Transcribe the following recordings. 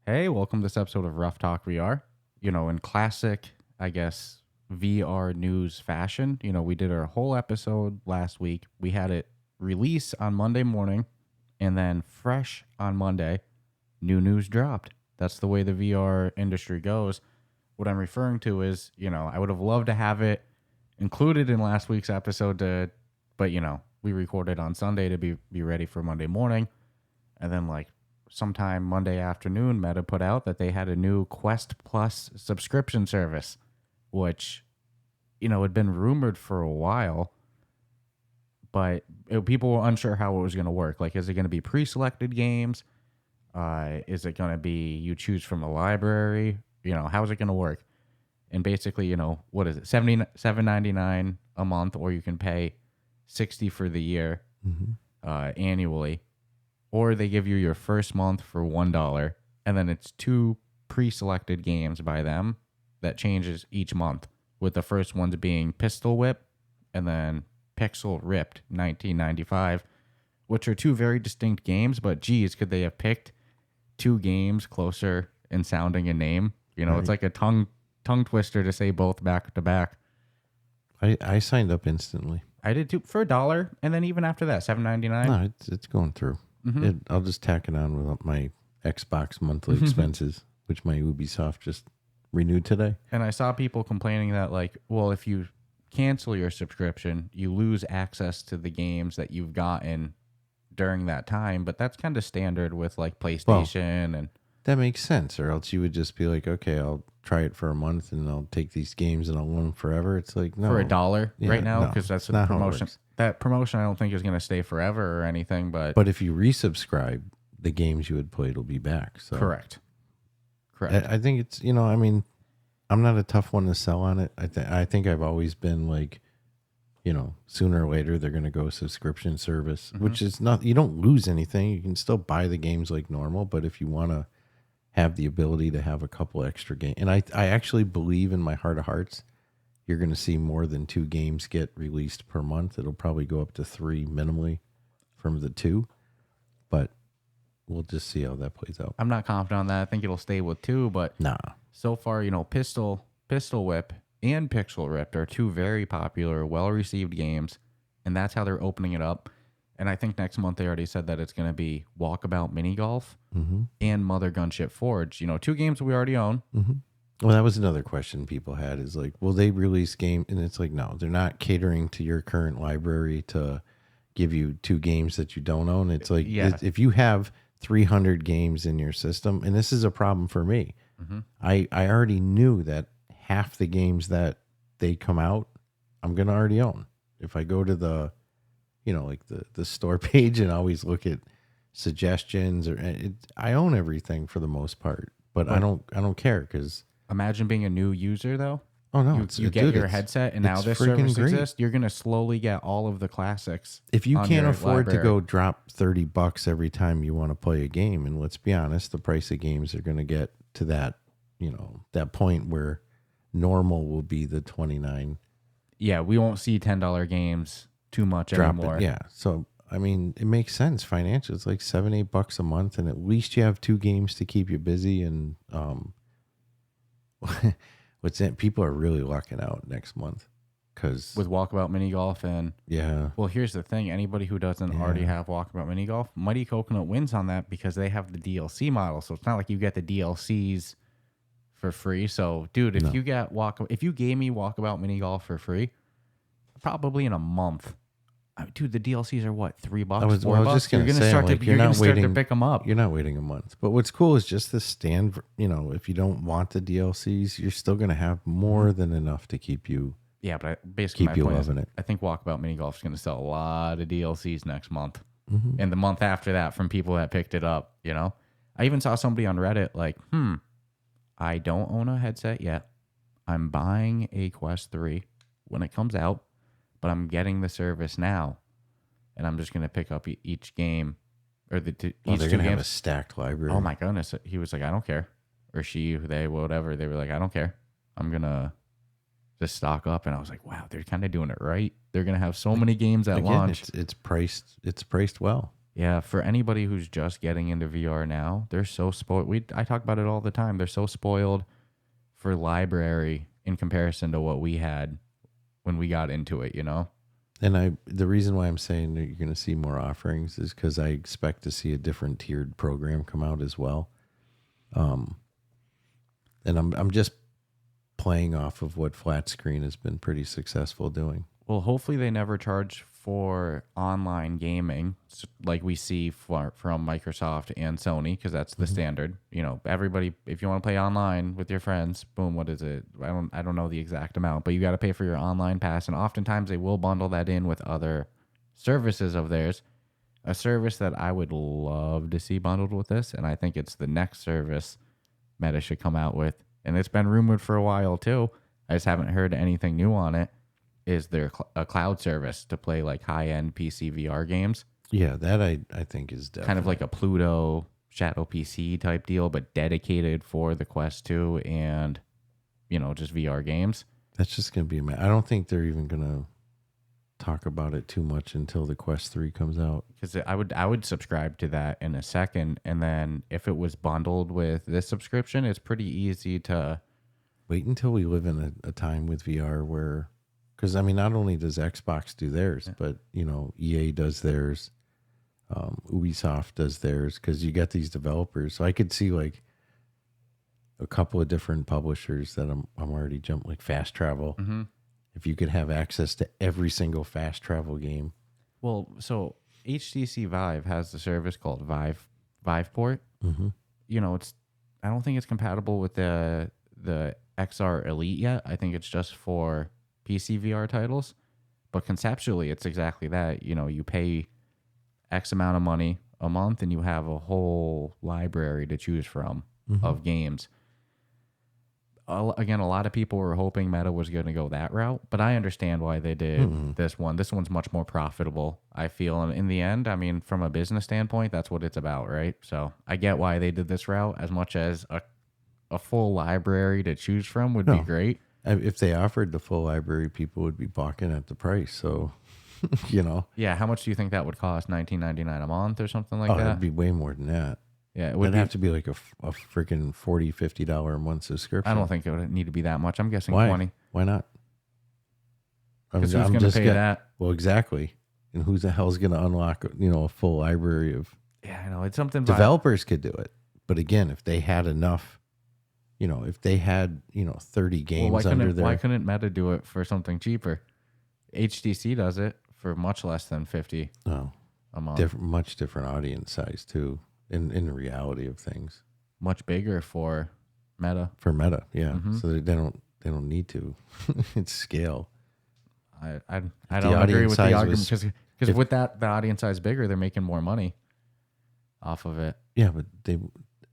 Hey, welcome to this episode of Rough Talk VR. In classic, I guess, VR news fashion, we did our whole episode last week. We had it release on Monday morning, and then fresh on Monday, new news dropped. That's the way the VR industry goes. What I'm referring to is, I would have loved to have it included in last week's episode, but, we recorded on Sunday to be ready for Monday morning. And then, sometime Monday afternoon, Meta put out that they had a new Quest Plus subscription service, which, had been rumored for a while, but people were unsure how it was going to work. Like, is it going to be pre-selected games? Is it going to be you choose from a library? How is it going to work? And basically, what is it? $77.99 a month, or you can pay $60 for the year annually. Or they give you your first month for $1, and then it's 2 pre-selected games by them that changes each month, with the first ones being Pistol Whip and then Pixel Ripped 1995, which are 2 very distinct games, but geez, could they have picked 2 games closer in sounding and name? Right. It's like a tongue twister to say both back to back. I signed up instantly. I did too, for $1, and then even after that, $7.99. No, it's going through. I'll just tack it on with my Xbox monthly expenses, which my Ubisoft just renewed today. And I saw people complaining that, if you cancel your subscription, you lose access to the games that you've gotten during that time. But that's kind of standard with PlayStation. And that makes sense. Or else you would just be like, okay, I'll try it for a month and I'll take these games and I'll own them forever. It's like, no. For $1 right now, because that's a promotion. That promotion I don't think is going to stay forever or anything. But if you resubscribe, the games you had played will be back. So Correct. I think it's, I'm not a tough one to sell on it. I think I've always been like, sooner or later they're going to go subscription service, which is not, you don't lose anything. You can still buy the games like normal, but if you want to have the ability to have a couple extra games, and I actually believe in my heart of hearts, you're going to see more than 2 games get released per month. It'll probably go up to 3 minimally from the 2, but we'll just see how that plays out. I'm not confident on that. I think it'll stay with 2, but so far, Pistol Whip and Pixel Ripped are 2 very popular, well-received games, and that's how they're opening it up. And I think next month they already said that it's going to be Walkabout Mini Golf and Mother Gunship Forge. 2 games we already own. Well, that was another question people had is like, will they release game? And it's like, no, they're not catering to your current library to give you 2 games that you don't own. It's like, if you have 300 games in your system, and this is a problem for me, I already knew that half the games that they come out, I'm going to already own. If I go to the, the store page and always look at suggestions, I own everything for the most part, but I don't care because. Imagine being a new user, though. Oh, no. You get your headset, and now this service exists. You're going to slowly get all of the classics. If you can't afford to go drop $30 every time you want to play a game, and let's be honest, the price of games are going to get to that, that point where normal will be the $29. Yeah, we won't see $10 games too much anymore. Yeah, so, it makes sense financially. It's like $7-8 a month, and at least you have 2 games to keep you busy, and what's that? People are really lucking out next month because with Walkabout Mini Golf and Well, here's the thing: anybody who doesn't already have Walkabout Mini Golf, Mighty Coconut wins on that because they have the DLC model. So it's not like you get the DLCs for free. So, dude, if you gave me Walkabout Mini Golf for free, probably in a month. Dude, the DLCs are what, $3, $4? I was just going to say, you're going to start to pick them up. You're not waiting a month. But what's cool is just the stand, if you don't want the DLCs, you're still going to have more than enough to keep you. Yeah, but basically keep you loving it. I think Walkabout Mini Golf is going to sell a lot of DLCs next month. And the month after that from people that picked it up, I even saw somebody on Reddit like, I don't own a headset yet. I'm buying a Quest 3 when it comes out. But I'm getting the service now, and I'm just going to pick up each game. Or they're going to have a stacked library. Oh, my goodness. He was like, I don't care. Or she, they, whatever. They were like, I don't care. I'm going to just stock up. And I was like, wow, they're kind of doing it right. They're going to have so many games at launch. It's priced well. Yeah, for anybody who's just getting into VR now, they're so spoiled. I talk about it all the time. They're so spoiled for library in comparison to what we had when we got into it, you know? And the reason why I'm saying that you're going to see more offerings is because I expect to see a different tiered program come out as well. And I'm just playing off of what Flat Screen has been pretty successful doing. Well, hopefully they never charge for online gaming like we see from Microsoft and Sony, because that's the standard. You know, everybody, if you want to play online with your friends, boom, what is it? I don't know the exact amount, but you got to pay for your online pass, and oftentimes they will bundle that in with other services of theirs. A service that I would love to see bundled with this, and I think it's the next service Meta should come out with, and it's been rumored for a while too. I just haven't heard anything new on it. Is there a cloud service to play like high-end PC VR games? Yeah, that I think is definitely kind of like a Pluto Shadow PC type deal, but dedicated for the Quest 2 and, you know, just VR games. That's just going to be I don't think they're even going to talk about it too much until the Quest 3 comes out. Because I would subscribe to that in a second, and then if it was bundled with this subscription, it's pretty easy to wait until we live in a time with VR where, because I mean, not only does Xbox do theirs, but you know, EA does theirs, Ubisoft does theirs, because you got these developers. So I could see like a couple of different publishers that I'm already jumped, like Fast Travel. Mm-hmm. If you could have access to every single Fast Travel game. Well, so HTC Vive has the service called Viveport. Mm-hmm. You know, I don't think it's compatible with the XR Elite yet. I think it's just for PC VR titles. But conceptually, it's exactly that. You know, you pay X amount of money a month and you have a whole library to choose from of games. Again, a lot of people were hoping Meta was going to go that route, but I understand why they did this one. This one's much more profitable, I feel. And in the end, I mean, from a business standpoint, that's what it's about, right? So I get why they did this route, as much as a full library to choose from would be great. If they offered the full library, people would be balking at the price. So, you know. Yeah, how much do you think that would cost? $19.99 a month or something like that? It'd be way more than that. Yeah, it would have to be like a freaking $40, $50 a month subscription. I don't think it would need to be that much. I'm guessing Why? 20. Why not? Because who's going to pay that? Well, exactly. And who the hell's going to unlock, you know, a full library of... Yeah, I know. It's something... Developers could do it. But again, if they had enough, you know, if they had, you know, 30 games under there... Why couldn't Meta do it for something cheaper? HTC does it for much less than $50 a month. Much different audience size, too. In the reality of things, much bigger for Meta. For Meta, yeah. So they don't need to. It's scale. I don't agree with the argument, because with that, the audience size bigger, they're making more money off of it. Yeah, but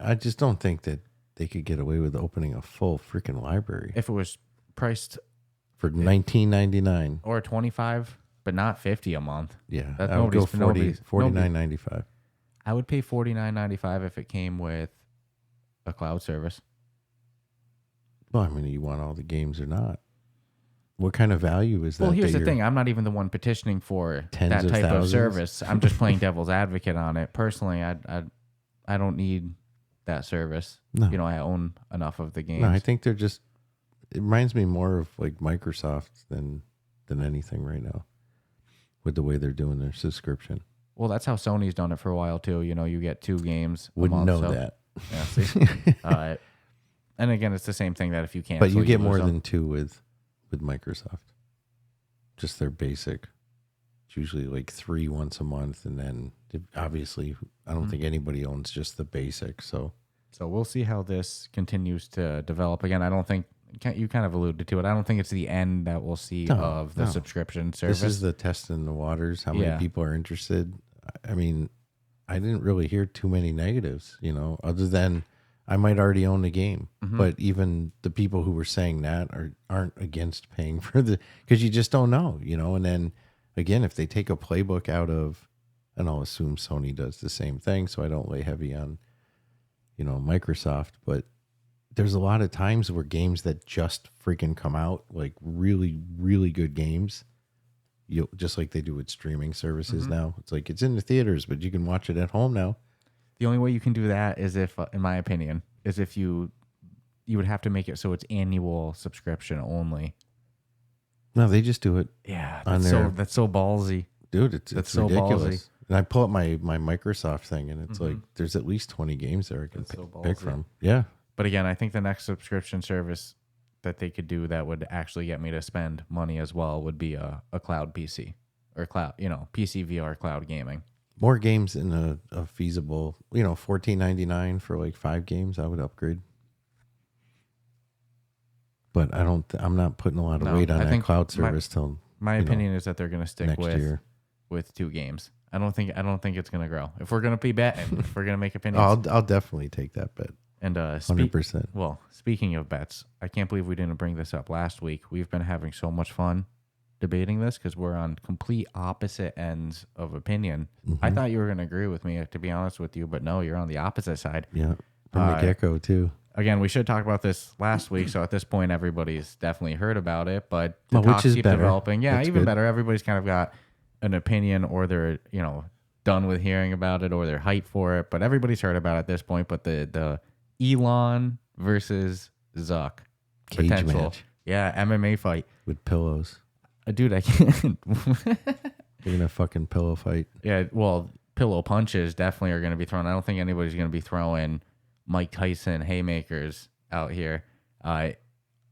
I just don't think that they could get away with opening a full freaking library if it was priced for $19.99 or $25, but not $50 a month. Yeah, that would go $49.95. I would pay $49.95 if it came with a cloud service. Well, I mean, you want all the games or not? What kind of value is that? Well, here's the thing. I'm not even the one petitioning for that type of service. I'm just playing devil's advocate on it. Personally, I don't need that service. No. You know, I own enough of the games. No, I think they're just... It reminds me more of like Microsoft than anything right now with the way they're doing their subscription. Well, that's how Sony's done it for a while, too. You know, you get 2 games a Wouldn't month. know that. Yeah, see? And again, it's the same thing that if you cancel... But you get more than 2 with Microsoft. Just their basic. It's usually like 3 once a month. And then, obviously, I don't think anybody owns just the basic. So we'll see how this continues to develop. Again, I don't think... You kind of alluded to it. I don't think it's the end that we'll see of the subscription service. This is the test in the waters. How many people are interested? I mean, I didn't really hear too many negatives, you know, other than I might already own the game. But even the people who were saying that aren't against paying for because you just don't know, you know. And then again, if they take a playbook out of, and I'll assume Sony does the same thing, so I don't lay heavy on, you know, Microsoft, but there's a lot of times where games that just freaking come out, like really, really good games, you just like they do with streaming services now. It's like it's in the theaters, but you can watch it at home now. The only way you can do that is if, in my opinion, is if you would have to make it so it's annual subscription only. No, they just do it. Yeah, that's so ballsy, dude. It's so ridiculous. Ballsy. And I pull up my Microsoft thing, and it's like there's at least 20 games there I can pick from. Yeah, but again, I think the next subscription service that they could do that would actually get me to spend money as well would be a cloud PC or cloud, PC VR cloud gaming. More games in a feasible, $14.99 for like 5 games. I would upgrade. But I'm not putting a lot of weight on that cloud service till my opinion is that they're going to stick with 2 games. I don't think it's going to grow. If we're going to be betting, if we're going to make opinions, I'll definitely take that bet. And 100%. Well, speaking of bets, I can't believe we didn't bring this up last week. We've been having so much fun debating this because we're on complete opposite ends of opinion. I thought you were going to agree with me, to be honest with you, but no, you're on the opposite side. Yeah, from the get-go too. Again, we should talk about this last week, so at this point, everybody's definitely heard about it. But which is keep better. Developing. Yeah, That's even good. better. Everybody's kind of got an opinion, or they're done with hearing about it, or they're hyped for it. But everybody's heard about it at this point. But the Elon versus Zuck cage potential, match. Yeah, MMA fight with pillows. Dude, I can't. They're gonna fucking pillow fight. Yeah, well, pillow punches definitely are going to be thrown. I don't think anybody's going to be throwing Mike Tyson haymakers out here.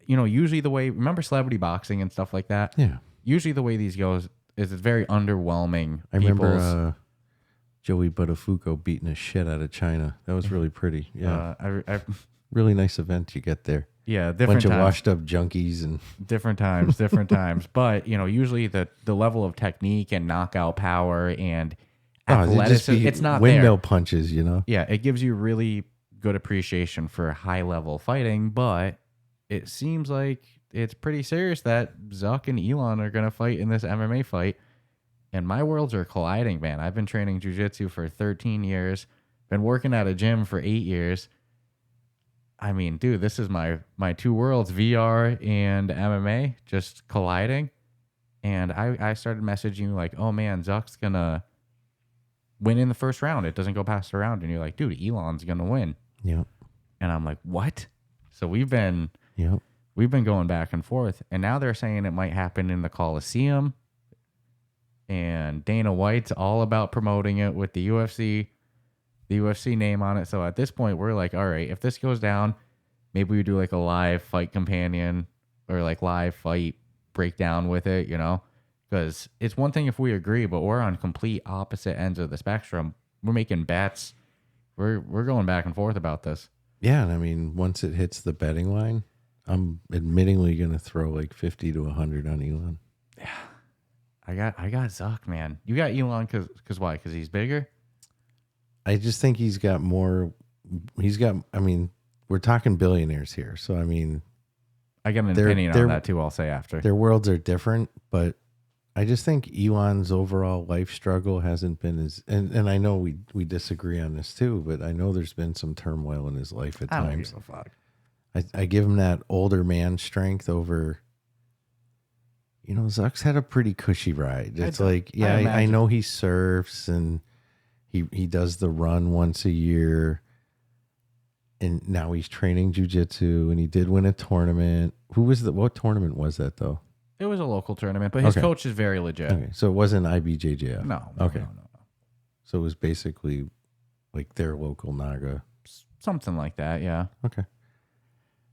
Usually the way, remember celebrity boxing and stuff like that? Yeah. Usually the way these goes is it's very underwhelming. I remember Joey Buttafuoco beating the shit out of China. That was really pretty. Yeah. Really nice event you get there. Yeah, different bunch times. Of washed up junkies and different times. But usually the level of technique and knockout power and athleticism, it's not windmill there. Punches. Yeah, it gives you really good appreciation for high level fighting, but it seems like it's pretty serious that Zuck and Elon are gonna fight in this MMA fight, and my worlds are colliding, man. I've been training jiu-jitsu for 13 years, been working at a gym for 8 years. I mean, dude, this is my 2 worlds, VR and MMA, just colliding. And I started messaging you like, oh man, Zuck's gonna win in the first round. It doesn't go past the round. And you're like, dude, Elon's gonna win. Yep. And I'm like, what? So we've been going back and forth. And now they're saying it might happen in the Coliseum. And Dana White's all about promoting it with the UFC name on it. So at this point, we're like, all right, if this goes down, maybe we do like a live fight companion or like live fight breakdown with it, because it's one thing if we agree, but we're on complete opposite ends of the spectrum. We're making bets. We're going back and forth about this. Yeah. And I mean, once it hits the betting line, I'm admittingly going to throw like 50 to 100 on Elon. Yeah. I got Zuck, man. You got Elon because why? Because he's bigger? I just think he's got more. I mean, we're talking billionaires here. So, I mean, I got an opinion on that too, I'll say after. Their worlds are different, but I just think Elon's overall life struggle hasn't been as, and I know we disagree on this too, but I know there's been some turmoil in his life at times. I don't give a fuck. I give him that older man strength over, Zuck's had a pretty cushy ride. It's I know he surfs and he does the run once a year, and now he's training jiu-jitsu, and he did win a tournament. What tournament was that though? It was a local tournament, but his coach is very legit. Okay, so it wasn't IBJJF. No. Okay. No. So it was basically like their local Naga. Something like that, yeah. Okay.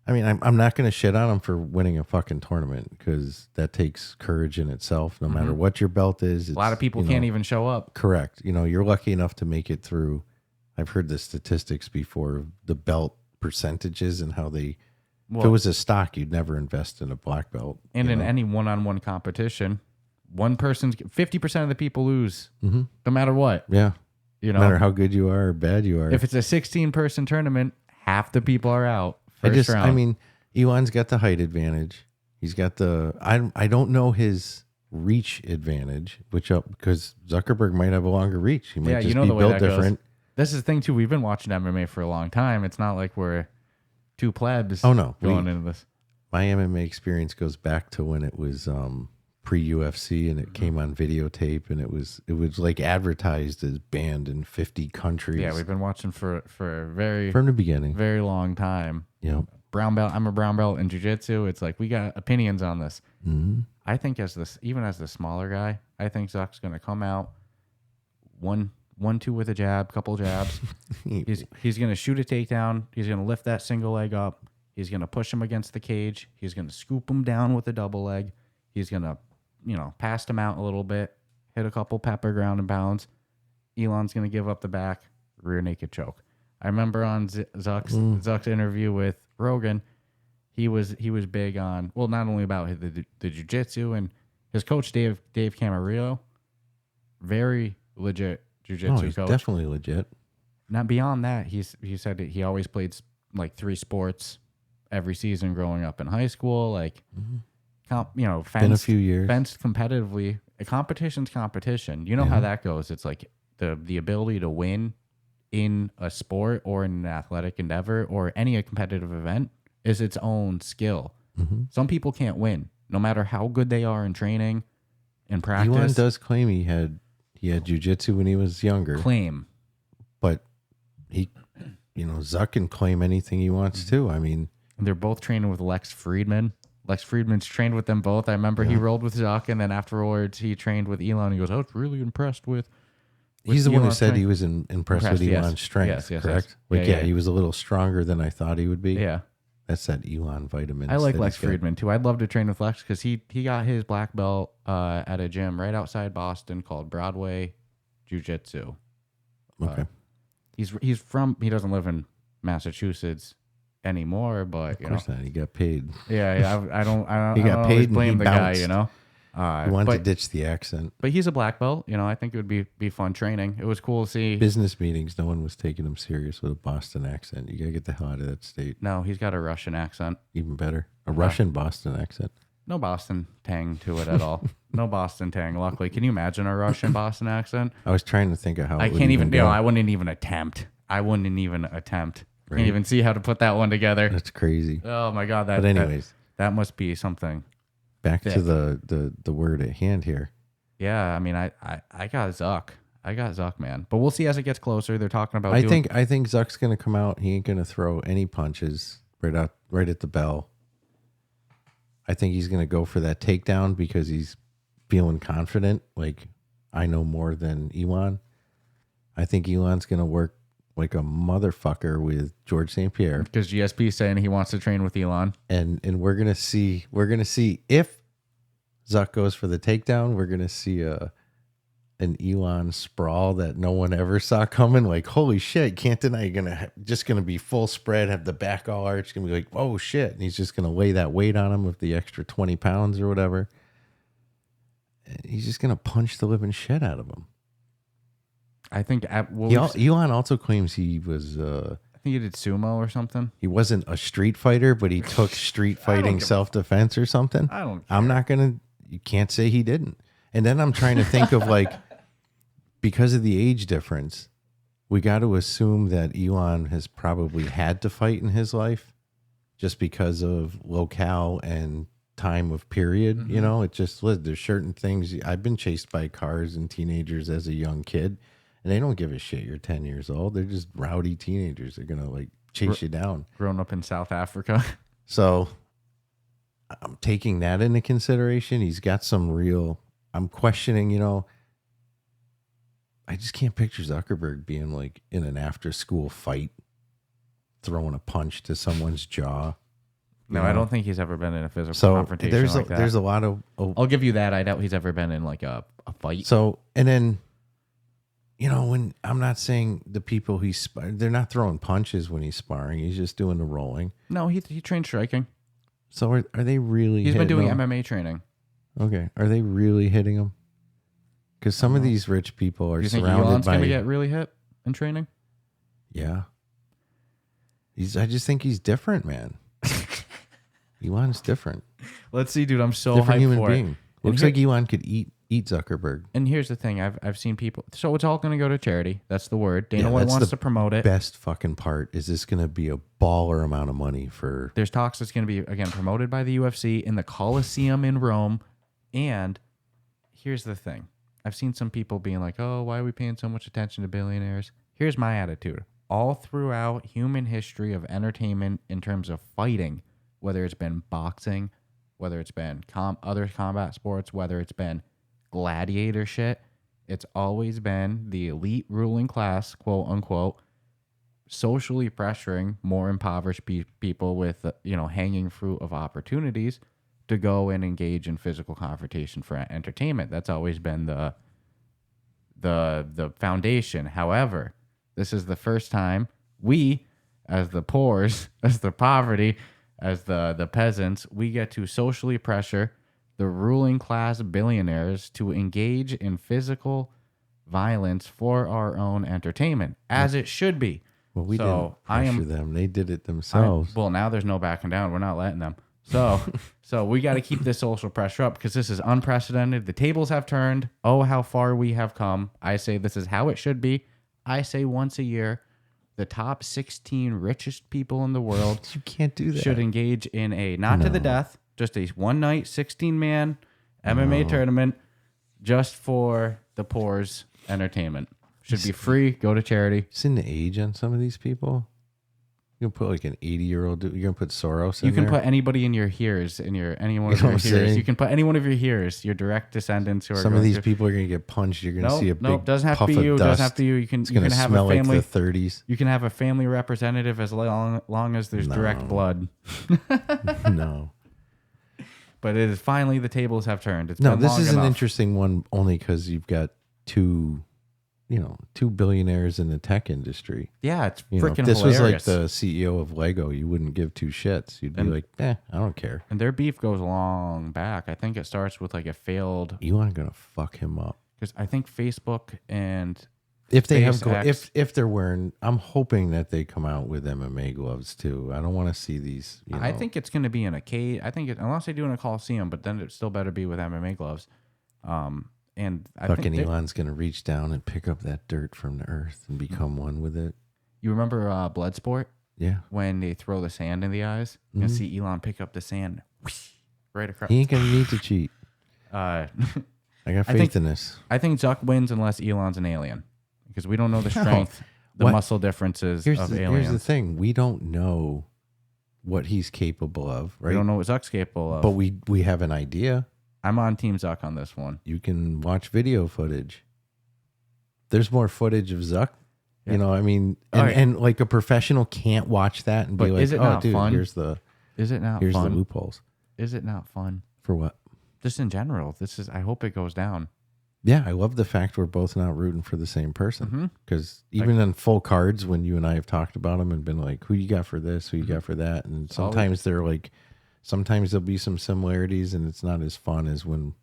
I mean, I'm not going to shit on him for winning a fucking tournament because that takes courage in itself, no matter what your belt is. A lot of people can't even show up. Correct. You're lucky enough to make it through. I've heard the statistics before, the belt percentages and how they, if it was a stock, you'd never invest in a black belt. And in any one-on-one competition, 50% of the people lose, no matter what. Yeah. No matter how good you are or bad you are. If it's a 16-person tournament, half the people are out. First round. I mean, Elon's got the height advantage. He's got the, I don't know his reach advantage, because Zuckerberg might have a longer reach. He might just be built different. This is the thing too. We've been watching MMA for a long time. It's not like we're two plebs. Oh no, going into this. My MMA experience goes back to when it was pre-UFC, and it came on videotape, and it was like advertised as banned in 50 countries. Yeah, we've been watching for a from the beginning, very long time. Yeah, brown belt. I'm a brown belt in jiu-jitsu. It's like we got opinions on this. mm-hmm. I think as the smaller guy, I think Zuck's gonna come out 1-2 with a jab, couple jabs. he's gonna shoot a takedown. He's gonna lift that single leg up. He's gonna push him against the cage. He's gonna scoop him down with a double leg. He's gonna, pass him out a little bit, hit a couple pepper ground and pounds. Elon's gonna give up the back, rear naked choke. I remember on Zuck's interview with Rogan, he was big on, well, not only about the jiu-jitsu, and his coach Dave Camarillo, very legit jiu-jitsu coach. Definitely legit. Not beyond that, he said that he always played like 3 sports every season growing up in high school, like fenced, been a few years, fenced competitively. A competition's competition. You know how that goes. It's like the ability to win in a sport or in an athletic endeavor or any competitive event is its own skill. Mm-hmm. Some people can't win, no matter how good they are in training and practice. Elon does claim he had jiu-jitsu when he was younger. But he, Zuck can claim anything he wants to. I mean, they're both training with Lex Friedman. Lex Friedman's trained with them both. I remember he rolled with Zuck, and then afterwards he trained with Elon. He goes, I was really impressed with he's the one who said he was impressed with Elon's strength, yes, correct? Yes. He was a little stronger than I thought he would be. Yeah. That's that Elon vitamin. I like Lex Friedman, too. I'd love to train with Lex because he got his black belt at a gym right outside Boston called Broadway Jiu-Jitsu. Okay. He doesn't live in Massachusetts anymore, but of course not. He got paid. Yeah, I don't. He got paid. Blame and the bounced. guy, He wanted to ditch the accent. But he's a black belt. I think it would be fun training. It was cool to see. Business meetings, no one was taking him serious with a Boston accent. You got to get the hell out of that state. No, he's got a Russian accent. Even better. A Russian Boston accent. No Boston tang to it at all. No Boston tang, luckily. Can you imagine a Russian Boston accent? I was trying to think of how I can't even, I wouldn't even attempt. Right. Can't even see how to put that one together. That's crazy. Oh my God. But anyways. That must be something. Back thick. To the word at hand here. Yeah, I mean, I got Zuck. I got Zuck, man. But we'll see as it gets closer. They're talking about. I think Zuck's gonna come out. He ain't gonna throw any punches right at the bell. I think he's gonna go for that takedown because he's feeling confident. Like, I know more than Elon. I think Elon's gonna work like a motherfucker with George St. Pierre. Because GSP is saying he wants to train with Elon. And we're gonna see if Zuck goes for the takedown, we're gonna see an Elon sprawl that no one ever saw coming. Like, holy shit, can't deny you're just gonna be full spread, have the back all arched, gonna be like, oh shit. And he's just gonna lay that weight on him with the extra 20 pounds or whatever. And he's just gonna punch the living shit out of him. I think Elon also claims he was. I think he did sumo or something. He wasn't a street fighter, but he took street fighting self-defense or something. I don't. I'm not gonna. You can't say he didn't. And then I'm trying to think of like, because of the age difference, we got to assume that Elon has probably had to fight in his life, just because of locale and time of period. Mm-hmm. It just there's certain things. I've been chased by cars and teenagers as a young kid. And they don't give a shit. You're 10 years old. They're just rowdy teenagers. They're going to like chase you down. Grown up in South Africa. So I'm taking that into consideration. He's got some real, I'm questioning, I just can't picture Zuckerberg being like in an after school fight, throwing a punch to someone's jaw. No, I don't think he's ever been in a physical confrontation like that. There's a lot of... I'll give you that. I doubt he's ever been in like a fight. So, and then... when I'm not saying the people they're not throwing punches when he's sparring. He's just doing the rolling. No, he trained striking. So are they really? He's been doing MMA training. Okay, are they really hitting him? Because some of these rich people are surrounded by. You think Elon's going to get really hit in training? Yeah. I just think he's different, man. Elon's different. Let's see, dude. I'm so different hyped human for being. it. Looks like Elon could eat Zuckerberg. And here's the thing, I've seen people. So it's all going to go to charity. That's the word. Dana White wants to promote it. Best fucking part is this going to be a baller amount of money for. There's talks it's going to be again promoted by the UFC in the Coliseum in Rome. And here's the thing. I've seen some people being like, oh, why are we paying so much attention to billionaires? Here's my attitude. All throughout human history of entertainment in terms of fighting, whether it's been boxing, whether it's been other combat sports, whether it's been gladiator shit, it's always been the elite ruling class, quote unquote, socially pressuring more impoverished people with, hanging fruit of opportunities to go and engage in physical confrontation for entertainment. That's always been the foundation. However, this is the first time we, as the poors, as the poverty, as the peasants, we get to socially pressure the ruling class billionaires to engage in physical violence for our own entertainment, as it should be. Well, we didn't pressure them. They did it themselves. Well, now there's no backing down. We're not letting them. So we got to keep this social pressure up because this is unprecedented. The tables have turned. Oh, how far we have come. I say this is how it should be. I say once a year, the top 16 richest people in the world you can't do that. Should engage in a, not to the death, just a one night, 16-man MMA tournament just for the poor's entertainment. Should be free. Go to charity. Seen the age on some of these people? You can put like an 80-year-old. You're gonna put Soros. You can put anybody in your hearers, any one of your hearers. You can put any one of your hearers, your direct descendants who are. Some of these people are gonna get punched. You're gonna see a big doesn't have to be you. Dust. Doesn't have to be you. You can have smell a family. Like the 30s. You can have a family representative as long as there's direct blood. No. But it is finally the tables have turned. It's this is an interesting one only because you've got two billionaires in the tech industry. Yeah, it's freaking hilarious. This was like the CEO of Lego. You wouldn't give two shits. You'd be like, I don't care. And their beef goes long back. I think it starts with like a failed. Elon gonna fuck him up because I think Facebook and if they if they're wearing, I'm hoping that they come out with MMA gloves too. I don't want to see these. I think it's going to be in a cage. I think unless they do in a Coliseum, but then it still better be with MMA gloves. And I think Elon's going to reach down and pick up that dirt from the earth and become one with it. You remember Bloodsport? Yeah. When they throw the sand in the eyes, you see Elon pick up the sand right across. He ain't going to need to cheat. I got faith in this. I think Zuck wins unless Elon's an alien because we don't know the strength, muscle differences of aliens. Here's the thing. We don't know what he's capable of, right? We don't know what Zuck's capable of. But we have an idea. I'm on Team Zuck on this one. You can watch video footage. There's more footage of Zuck. Yeah. And like a professional can't watch that and be like, dude, fun? Here's the loopholes. Is it not fun? For what? Just in general. I hope it goes down. Yeah, I love the fact we're both not rooting for the same person. Because even in full cards, when you and I have talked about them and been like, who you got for this, who you got for that, and sometimes they're like, sometimes there'll be some similarities, and it's not as fun as when,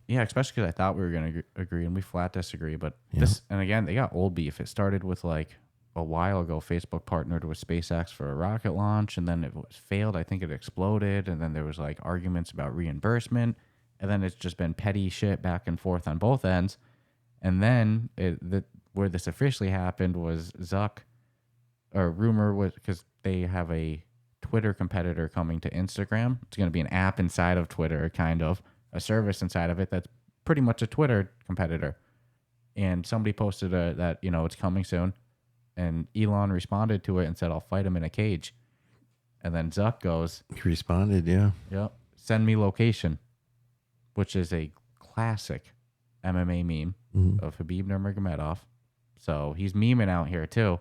Yeah, especially because I thought we were going to agree, and we flat disagree. But this, and again, they got old beef. It started with like a while ago, Facebook partnered with SpaceX for a rocket launch, and then it was failed. I think it exploded, and then there was like arguments about reimbursement. And then it's just been petty shit back and forth on both ends. And then where this officially happened was Zuck, or rumor was because they have a Twitter competitor coming to Instagram. It's going to be an app inside of Twitter, kind of a service inside of it that's pretty much a Twitter competitor. And somebody posted that it's coming soon. And Elon responded to it and said, I'll fight him in a cage. And then Zuck goes. He responded, yeah. Yep. Send me location. Which is a classic MMA meme of Khabib Nurmagomedov. So he's memeing out here too.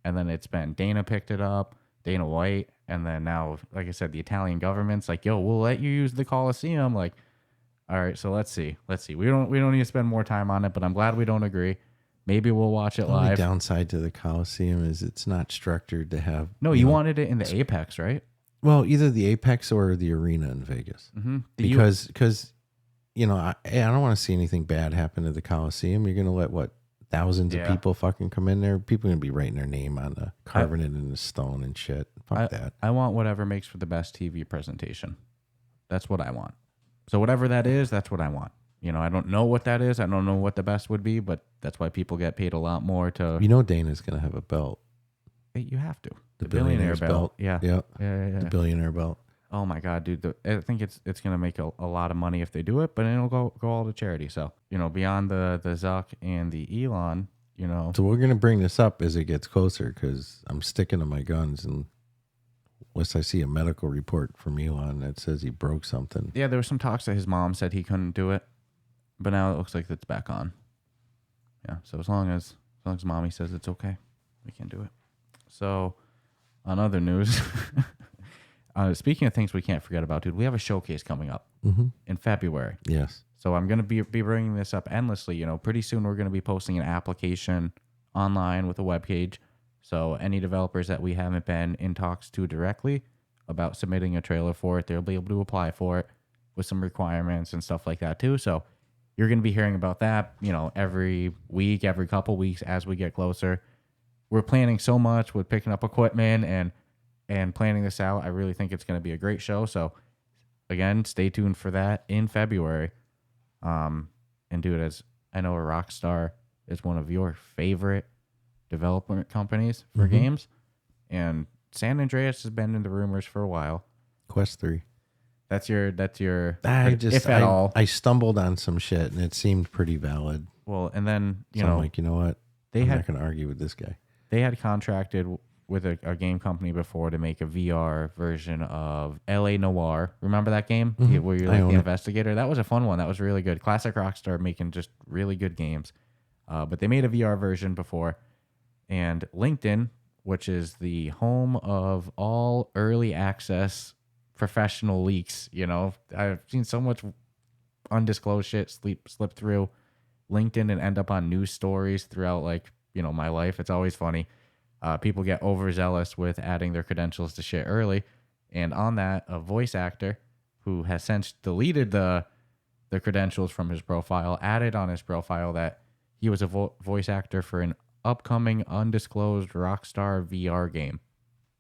And then it's been Dana picked it up, Dana White, and then now, like I said, the Italian government's like, yo, we'll let you use the Coliseum. Like, all right, so let's see. We don't need to spend more time on it, but I'm glad we don't agree. Maybe we'll watch it live. The downside to the Coliseum is it's not structured to have. No, you wanted it in the Apex, right? Well, either the Apex or the arena in Vegas. Mm-hmm. Because I don't want to see anything bad happen to the Coliseum. You're going to let, thousands of people fucking come in there? People are going to be writing their name on carving it in the stone and shit. Fuck that. I want whatever makes for the best TV presentation. That's what I want. So whatever that is, that's what I want. I don't know what that is. I don't know what the best would be, but that's why people get paid a lot more to... Dana's going to have a belt. You have to. The billionaire belt. Yeah. The billionaire belt. Oh my god, dude! I think it's gonna make a lot of money if they do it, but it'll go all to charity. So beyond the Zuck and the Elon, So we're gonna bring this up as it gets closer because I'm sticking to my guns, and unless I see a medical report from Elon that says he broke something. Yeah, there was some talks that his mom said he couldn't do it, but now it looks like it's back on. Yeah, so as long as mommy says it's okay, we can do it. So, on other news. Speaking of things we can't forget about, dude, we have a showcase coming up in February. Yes. So I'm going to be bringing this up endlessly. Pretty soon we're going to be posting an application online with a web page. So any developers that we haven't been in talks to directly about submitting a trailer for it, they'll be able to apply for it with some requirements and stuff like that too. So you're going to be hearing about that, every week, every couple weeks as we get closer. We're planning so much with picking up equipment and planning this out. I really think it's going to be a great show. So, again, stay tuned for that in February. And dude, as I know, Rockstar is one of your favorite development companies for games. And San Andreas has been in the rumors for a while. Quest 3. That's your if at all. I stumbled on some shit and it seemed pretty valid. Well, and then, I'm like, you know what? I'm not going to argue with this guy. They had contracted with a game company before to make a VR version of L.A. Noire. Remember that game where you're like the investigator? That was a fun one. That was really good. Classic Rockstar making just really good games. But they made a VR version before. And LinkedIn, which is the home of all early access professional leaks, I've seen so much undisclosed shit slip through LinkedIn and end up on news stories throughout my life. It's always funny. People get overzealous with adding their credentials to shit early. And on that, a voice actor who has since deleted the credentials from his profile, added on his profile that he was a voice actor for an upcoming undisclosed Rockstar VR game.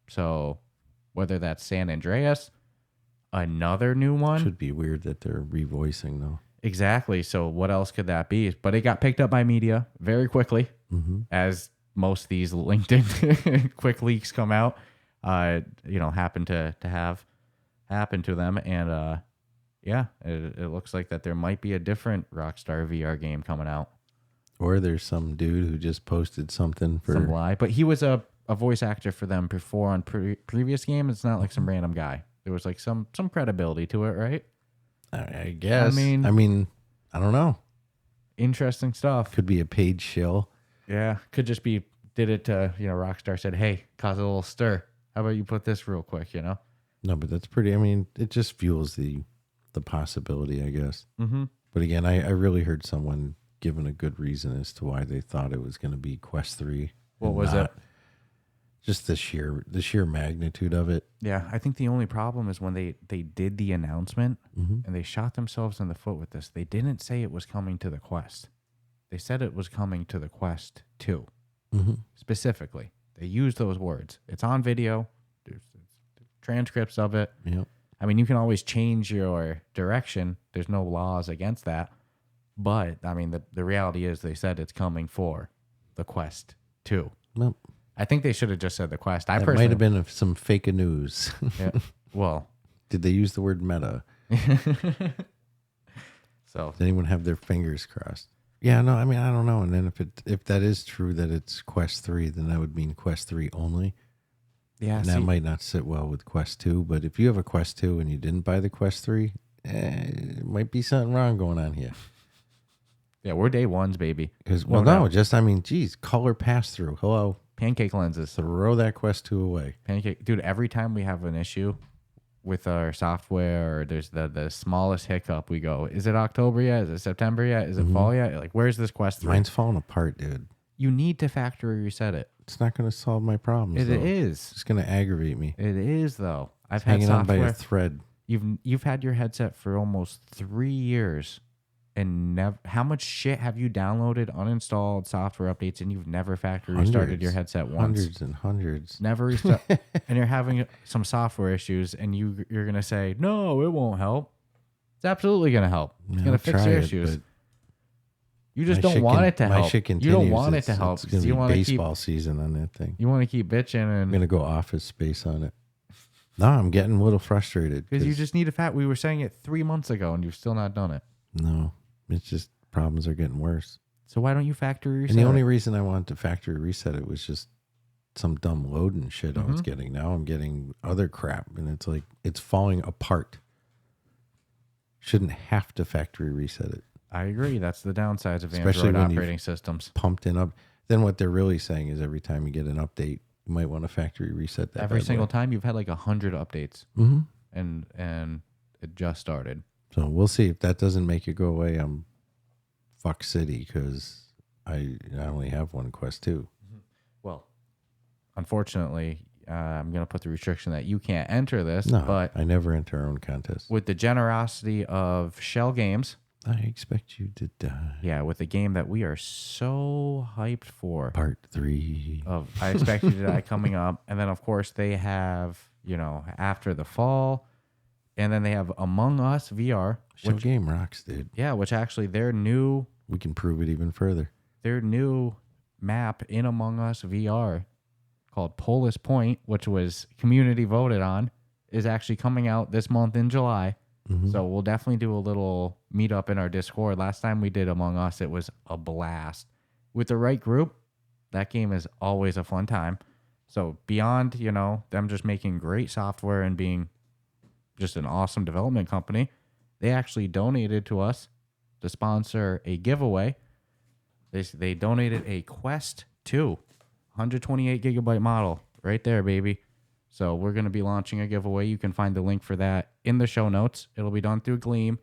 So whether that's San Andreas, another new one. Should be weird that they're revoicing though. Exactly. So what else could that be? But it got picked up by media very quickly, as most of these LinkedIn quick leaks come out, happen to have happened to them. And it looks like that there might be a different Rockstar VR game coming out. Or there's some dude who just posted something for some lie. But he was a voice actor for them before on previous game. It's not like some random guy. There was like some credibility to it, right? I guess. I mean, I don't know. Interesting stuff. Could be a paid shill. Yeah, could just be did it to, Rockstar said, hey, cause a little stir. How about you put this real quick, No, but that's pretty, it just fuels the possibility, I guess. But again, I really heard someone giving a good reason as to why they thought it was going to be Quest 3. What was it? Just the sheer magnitude of it. Yeah, I think the only problem is when they did the announcement and they shot themselves in the foot with this. They didn't say it was coming to the Quest. They said it was coming to the Quest 2. Specifically. They used those words. It's on video. There's transcripts of it. Yep. You can always change your direction. There's no laws against that. But, the reality is they said it's coming for the Quest 2. Nope. I think they should have just said the Quest. That might have been some fake news. Yeah. Well. Did they use the word meta? So. Did anyone have their fingers crossed? Yeah, no, I don't know. And then if that is true that it's Quest 3, then that would mean Quest 3 only. Yeah, and that might not sit well with Quest 2. But if you have a Quest 2 and you didn't buy the Quest 3, it might be something wrong going on here. Yeah, we're day ones, baby. Because geez, color pass through. Hello. Pancake lenses. Throw that Quest 2 away. Dude, every time we have an issue with our software or there's the smallest hiccup, we go, is it October yet? Is it September yet? Is it fall yet? Like, where's this Quest 3? Mine's falling apart, dude. You need to factory reset it. It's not going to solve my problems. It is. It's going to aggravate me. It is, though. I've had software. Hanging on by a thread. You've had your headset for almost 3 years. And how much shit have you downloaded, uninstalled software updates, and you've never factory restarted your headset once? Hundreds and hundreds. Never restart. And you're having some software issues, and you're going to say, no, it won't help. It's absolutely going to help. It's going to fix your issues. You just don't want it to help. You don't want it to help. It's going to be baseball season on that thing. You want to keep bitching. And I'm going to go Office Space on it. No, I'm getting a little frustrated. Because you just need a we were saying it 3 months ago and you've still not done it. No, it's just problems are getting worse. So why don't you factory reset And the only reason I wanted to factory reset it was just some dumb loading shit I was getting. Now I'm getting other crap, and it's like it's falling apart. Shouldn't have to factory reset it. I agree. That's the downsides of Especially Android when operating systems. Pumped in up. Then what they're really saying is every time you get an update, you might want to factory reset that. Every single time you've had like 100 updates, and it just started. So we'll see if that doesn't make it go away. I'm fuck city because I only have one Quest 2. Well, unfortunately, I'm going to put the restriction that you can't enter this. No, but I never enter our own contests. With the generosity of Shell Games, I expect you to die. Yeah, with a game that we are so hyped for. Part 3 of I Expect You to Die coming up. And then, of course, they have, After the Fall. And then they have Among Us VR. Shell Game rocks, dude. Yeah, which actually their new... We can prove it even further. Their new map in Among Us VR called Polis Point, which was community voted on, is actually coming out this month in July. So we'll definitely do a little meetup in our Discord. Last time we did Among Us, it was a blast. With the right group, that game is always a fun time. So beyond, them just making great software and being just an awesome development company, they actually donated to us to sponsor a giveaway. They donated a Quest 2, 128 gigabyte model right there, baby. So we're going to be launching a giveaway. You can find the link for that in the show notes. It'll be done through Gleam.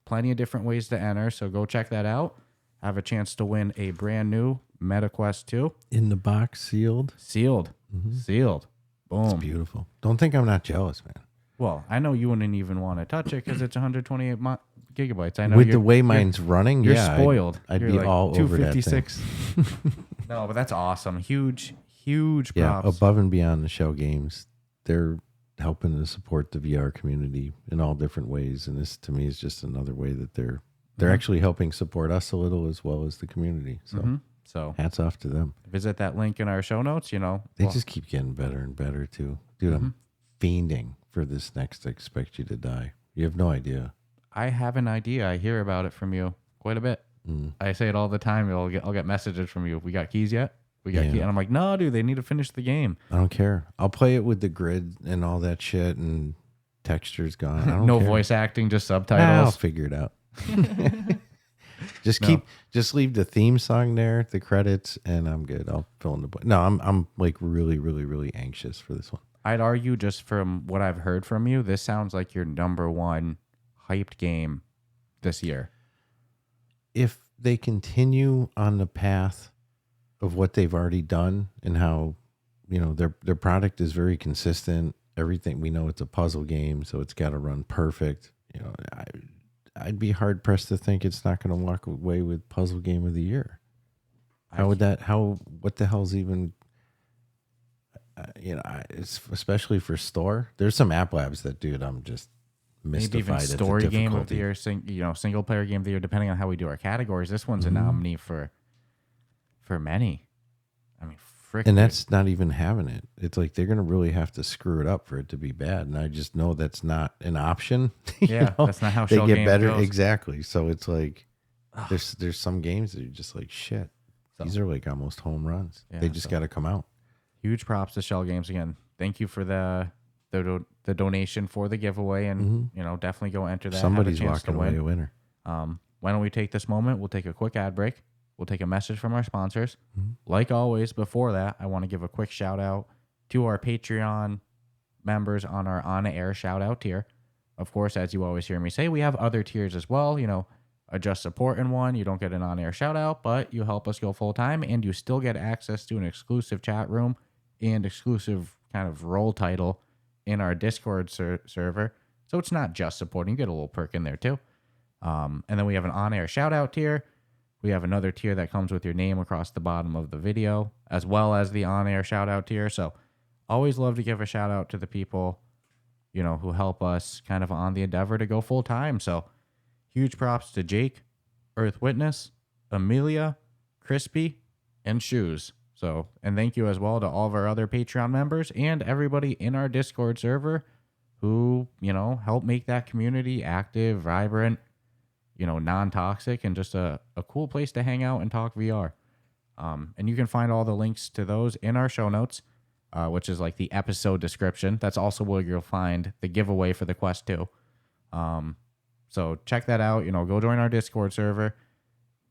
Plenty of different ways to enter, so go check that out. Have a chance to win a brand new Meta Quest 2. In the box, sealed? Sealed. Sealed. Boom. It's beautiful. Don't think I'm not jealous, man. Well, I know you wouldn't even want to touch it because it's 128 gigabytes. I know with the way mine's running, you're spoiled. I'd you're be like all over that 256. No, but that's awesome. Huge props. Yeah, above and beyond the Shell Games, they're helping to support the VR community in all different ways, and this to me is just another way that they're actually helping support us a little as well as the community. So hats off to them. Visit that link in our show notes. They just keep getting better and better too, dude. I'm fiending for this next Expect You to Die. You have no idea. I have an idea. I hear about it from you quite a bit. I say it all the time. I'll get messages from you. We got keys yet? We got keys. And I'm like, no, dude, they need to finish the game. I don't care. I'll play it with the grid and all that shit and textures gone. I don't no care. Voice acting, just subtitles. I'll figure it out. Just leave the theme song there, the credits, and I'm good. I'll fill in the blank. No, I'm like really, really, really anxious for this one. I'd argue, just from what I've heard from you, this sounds like your number one hyped game this year. If they continue on the path of what they've already done and how, their product is very consistent, everything, we know it's a puzzle game, so it's got to run perfect. I'd be hard pressed to think it's not going to walk away with puzzle game of the year. What the hell's even, it's especially for store. There's some app labs that, dude, I'm just mystified. Maybe even story game of the year, single player game of the year, depending on how we do our categories. This one's a nominee for many. I mean, frick. And that's not even having it. It's like they're going to really have to screw it up for it to be bad. And I just know that's not an option. That's not how they Shell get Games better. goes. Exactly. So it's like there's some games that are just like shit. These are like almost home runs. They just got to come out. Huge props to Shell Games again. Thank you for the donation for the giveaway, and definitely go enter that. Somebody's walking away a winner. Why don't we take this moment? We'll take a quick ad break. We'll take a message from our sponsors. Like always, before that, I want to give a quick shout out to our Patreon members on our on-air shout out tier. Of course, as you always hear me say, we have other tiers as well. A just support in one. You don't get an on-air shout out, but you help us go full time, and you still get access to an exclusive chat room and exclusive kind of role title in our Discord server. So it's not just supporting. You get a little perk in there too. And then we have an on-air shout-out tier. We have another tier that comes with your name across the bottom of the video, as well as the on-air shout-out tier. So always love to give a shout-out to the people, who help us kind of on the endeavor to go full-time. So huge props to Jake, Earth Witness, Amelia, Crispy, and Shoes. So, and thank you as well to all of our other Patreon members and everybody in our Discord server who, help make that community active, vibrant, non-toxic, and just a cool place to hang out and talk VR. And you can find all the links to those in our show notes, which is like the episode description. That's also where you'll find the giveaway for the Quest 2. So check that out. Go join our Discord server.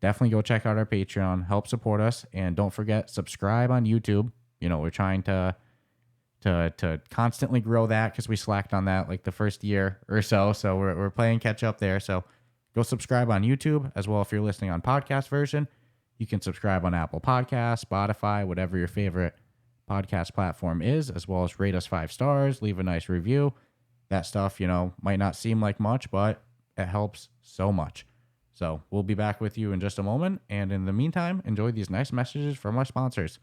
Definitely go check out our Patreon. Help support us. And don't forget, subscribe on YouTube. We're trying to constantly grow that because we slacked on that like the first year or so. So we're playing catch up there. So go subscribe on YouTube as well. If you're listening on podcast version, you can subscribe on Apple Podcasts, Spotify, whatever your favorite podcast platform is, as well as rate us 5 stars, leave a nice review. That stuff, might not seem like much, but it helps so much. So we'll be back with you in just a moment. And in the meantime, enjoy these nice messages from our sponsors.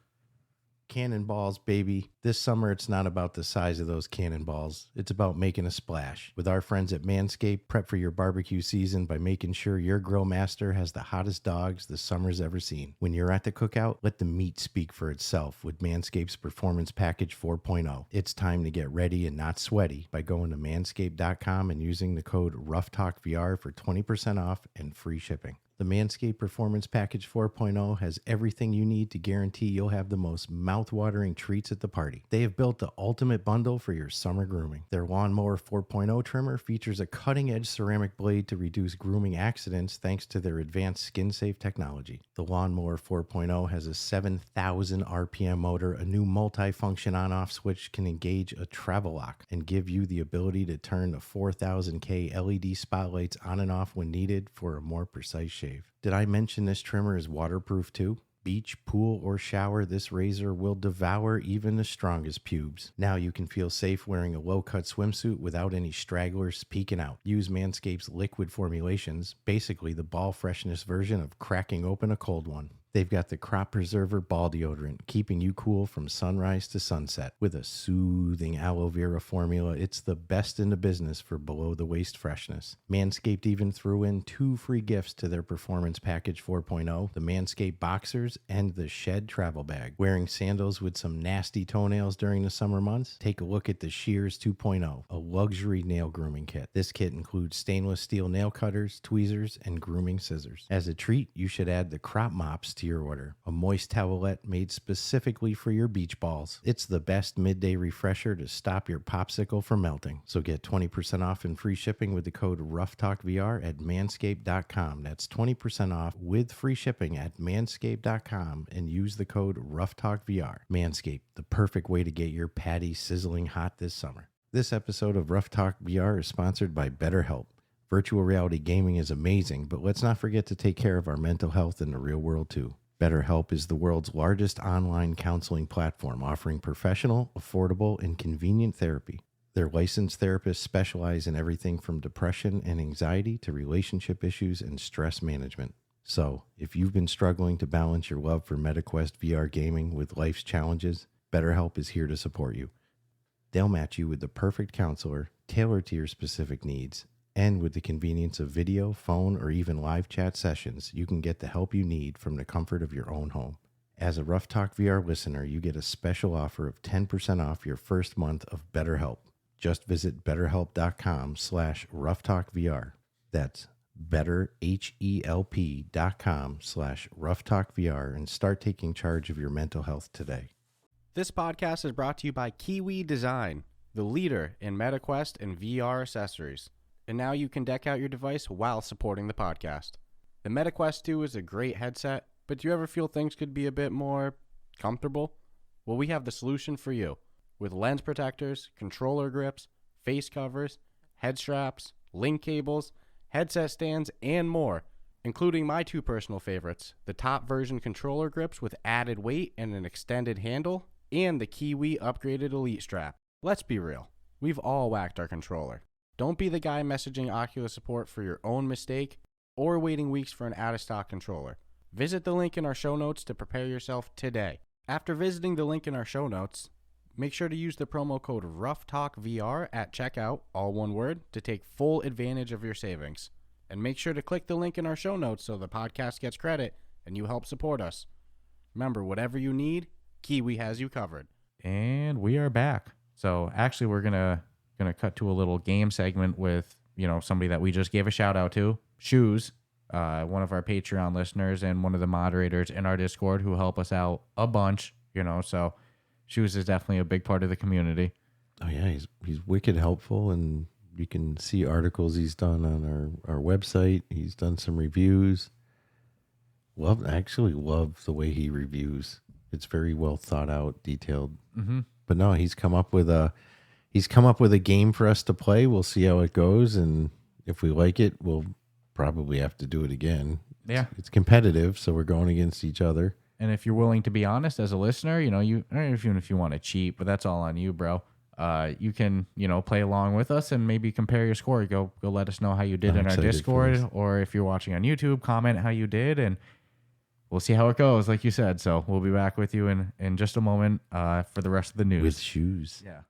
Cannonballs, baby. This summer, it's not about the size of those cannonballs. It's about making a splash. With our friends at Manscaped, prep for your barbecue season by making sure your grill master has the hottest dogs the summer's ever seen. When you're at the cookout, let the meat speak for itself with Manscaped's Performance Package 4.0. It's time to get ready and not sweaty by going to manscaped.com and using the code RuffTalkVR for 20% off and free shipping. The Manscaped Performance Package 4.0 has everything you need to guarantee you'll have the most mouth-watering treats at the party. They have built the ultimate bundle for your summer grooming. Their Lawnmower 4.0 trimmer features a cutting-edge ceramic blade to reduce grooming accidents thanks to their advanced skin-safe technology. The Lawnmower 4.0 has a 7,000 RPM motor, a new multi-function on-off switch can engage a travel lock and give you the ability to turn the 4,000K LED spotlights on and off when needed for a more precise shave. Did I mention this trimmer is waterproof too? Beach, pool, or shower, this razor will devour even the strongest pubes. Now you can feel safe wearing a low-cut swimsuit without any stragglers peeking out. Use Manscaped's liquid formulations, basically the ball freshness version of cracking open a cold one. They've got the Crop Preserver Ball Deodorant, keeping you cool from sunrise to sunset. With a soothing aloe vera formula, it's the best in the business for below-the-waist freshness. Manscaped even threw in 2 free gifts to their Performance Package 4.0, the Manscaped Boxers and the Shed Travel Bag. Wearing sandals with some nasty toenails during the summer months? Take a look at the Shears 2.0, a luxury nail grooming kit. This kit includes stainless steel nail cutters, tweezers, and grooming scissors. As a treat, you should add the Crop Mops to your order, a moist towelette made specifically for your beach balls. It's the best midday refresher to stop your popsicle from melting. So get 20% off and free shipping with the code RuffTalkVR at manscaped.com. That's 20% off with free shipping at manscaped.com and use the code RuffTalkVR. Manscaped, the perfect way to get your patty sizzling hot this summer. This episode of Ruff Talk VR is sponsored by BetterHelp. Virtual reality gaming is amazing, but let's not forget to take care of our mental health in the real world too. BetterHelp is the world's largest online counseling platform, offering professional, affordable, and convenient therapy. Their licensed therapists specialize in everything from depression and anxiety to relationship issues and stress management. So, if you've been struggling to balance your love for MetaQuest VR gaming with life's challenges, BetterHelp is here to support you. They'll match you with the perfect counselor, tailored to your specific needs. And with the convenience of video, phone, or even live chat sessions, you can get the help you need from the comfort of your own home. As a Ruff Talk VR listener, you get a special offer of 10% off your first month of BetterHelp. Just visit betterhelp.com/RuffTalkVR. That's betterhelp.com/RuffTalkVR and start taking charge of your mental health today. This podcast is brought to you by Kiwi Design, the leader in MetaQuest and VR accessories. And now you can deck out your device while supporting the podcast. The MetaQuest 2 is a great headset, but do you ever feel things could be a bit more comfortable? Well, we have the solution for you. With lens protectors, controller grips, face covers, head straps, link cables, headset stands, and more, including my 2 personal favorites, the top version controller grips with added weight and an extended handle, and the Kiwi upgraded Elite strap. Let's be real, we've all whacked our controller. Don't be the guy messaging Oculus support for your own mistake or waiting weeks for an out-of-stock controller. Visit the link in our show notes to prepare yourself today. After visiting the link in our show notes, make sure to use the promo code RuffTalkVR at checkout, all one word, to take full advantage of your savings. And make sure to click the link in our show notes so the podcast gets credit and you help support us. Remember, whatever you need, Kiwi has you covered. And we are back. So actually, we're gonna gonna cut to a little game segment with somebody that we just gave a shout out to, Shoes, one of our Patreon listeners and one of the moderators in our Discord who help us out a bunch. So Shoes is definitely a big part of the community. Oh yeah, he's wicked helpful, and you can see articles he's done on our website. He's done some reviews. Actually love the way he reviews. It's very well thought out, detailed. Mm-hmm. But no, he's come up with a game for us to play. We'll see how it goes, and if we like it, we'll probably have to do it again. It's competitive, so we're going against each other. And if you're willing to be honest as a listener, even if you want to cheat, but that's all on you, bro. You can, play along with us and maybe compare your score. Go let us know how you did in our Discord, or if you're watching on YouTube, comment how you did, and we'll see how it goes, like you said. So we'll be back with you in just a moment for the rest of the news. With Shoes. Yeah.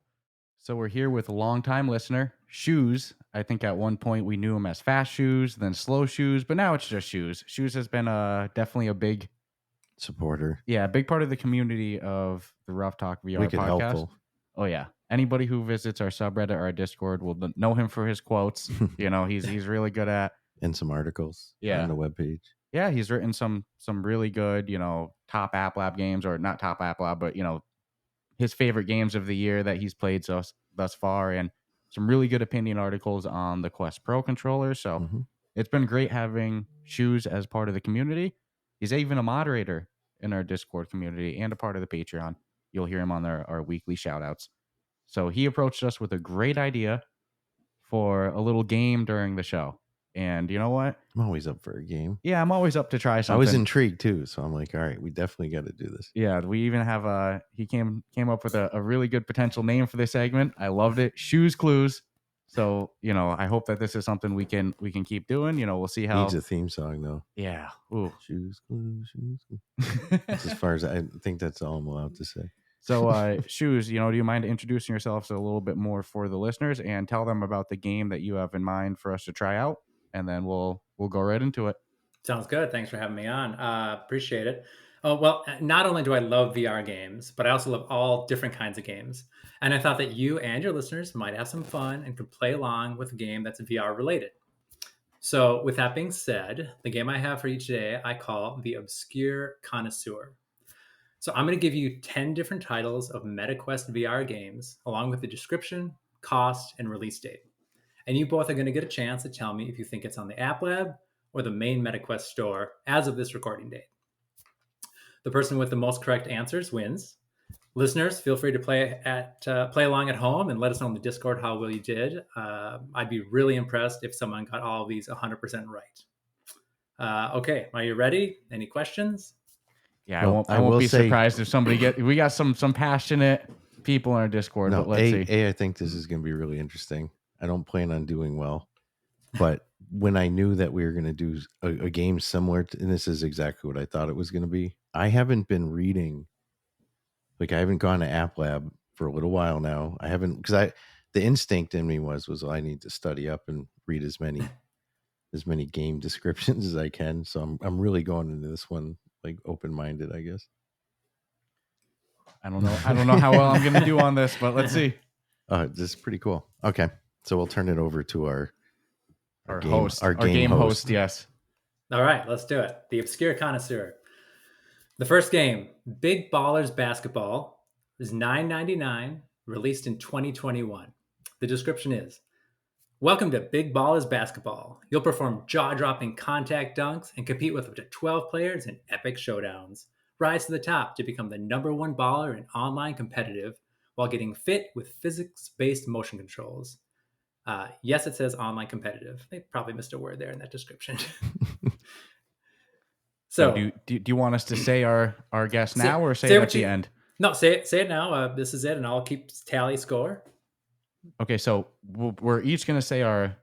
So we're here with a longtime listener, Shoes. I think at one point we knew him as Fast Shoes, then Slow Shoes, but now it's just Shoes. Shoes has been definitely a big supporter. Yeah, a big part of the community of the Ruff Talk VR Wicked podcast. Helpful. Oh yeah. Anybody who visits our subreddit or our Discord will know him for his quotes. He's really good at, and some articles on the webpage. Yeah, he's written some really good, top App Lab games, or not top App Lab, but his favorite games of the year that he's played thus far, and some really good opinion articles on the Quest Pro controller. So It's been great having Shoes as part of the community. He's even a moderator in our Discord community and a part of the Patreon. You'll hear him on our weekly shout outs. So he approached us with a great idea for a little game during the show. And you know what? I'm always up for a game. Yeah, I'm always up to try something. I was intrigued too, so I'm like, all right, we definitely got to do this. Yeah, we even have he came up with a really good potential name for this segment. I loved it. Shoes Clues. So, I hope that this is something we can keep doing. We'll see how. Needs a theme song though. Yeah. Ooh. Shoes Clues, Shoes Clues. That's as far as I think that's all I'm allowed to say. So, Shoes, do you mind introducing yourselves a little bit more for the listeners and tell them about the game that you have in mind for us to try out? And then we'll go right into it. Sounds good. Thanks for having me on. Appreciate it. Oh, well, not only do I love VR games, but I also love all different kinds of games. And I thought that you and your listeners might have some fun and could play along with a game that's VR related. So with that being said, the game I have for you today, I call the Obscure Connoisseur. So I'm going to give you 10 different titles of MetaQuest VR games, along with the description, cost, and release date. And you both are going to get a chance to tell me if you think it's on the App Lab or the main MetaQuest store as of this recording date. The person with the most correct answers wins. Listeners, feel free to play along at home and let us know in the Discord how well you did. I'd be really impressed if someone got all of these 100% right. Okay, are you ready? Any questions? Yeah, well, I won't be surprised if somebody we got some passionate people in our Discord. No, but let's see. I think this is going to be really interesting. I don't plan on doing well, but when I knew that we were going to do a game similar to, and this is exactly what I thought it was going to be. I haven't been reading, I haven't gone to App Lab for a little while now. I haven't, because the instinct in me was I need to study up and read as many game descriptions as I can. So I'm really going into this one open-minded, I guess. I don't know how well I'm going to do on this, but let's see. This is pretty cool. Okay, so we'll turn it over to our game host. Yes. All right, let's do it. The Obscure Connoisseur. The first game, Big Ballers Basketball, is $9.99, released in 2021. The description is, welcome to Big Ballers Basketball. You'll perform jaw-dropping contact dunks and compete with up to 12 players in epic showdowns. Rise to the top to become the #1 baller in online competitive while getting fit with physics-based motion controls. Yes, it says online competitive. They probably missed a word there in that description. So do you want us to say our guess now or say it at the end? No, say it now. This is it, and I'll keep tally score. Okay, so we're each going to say our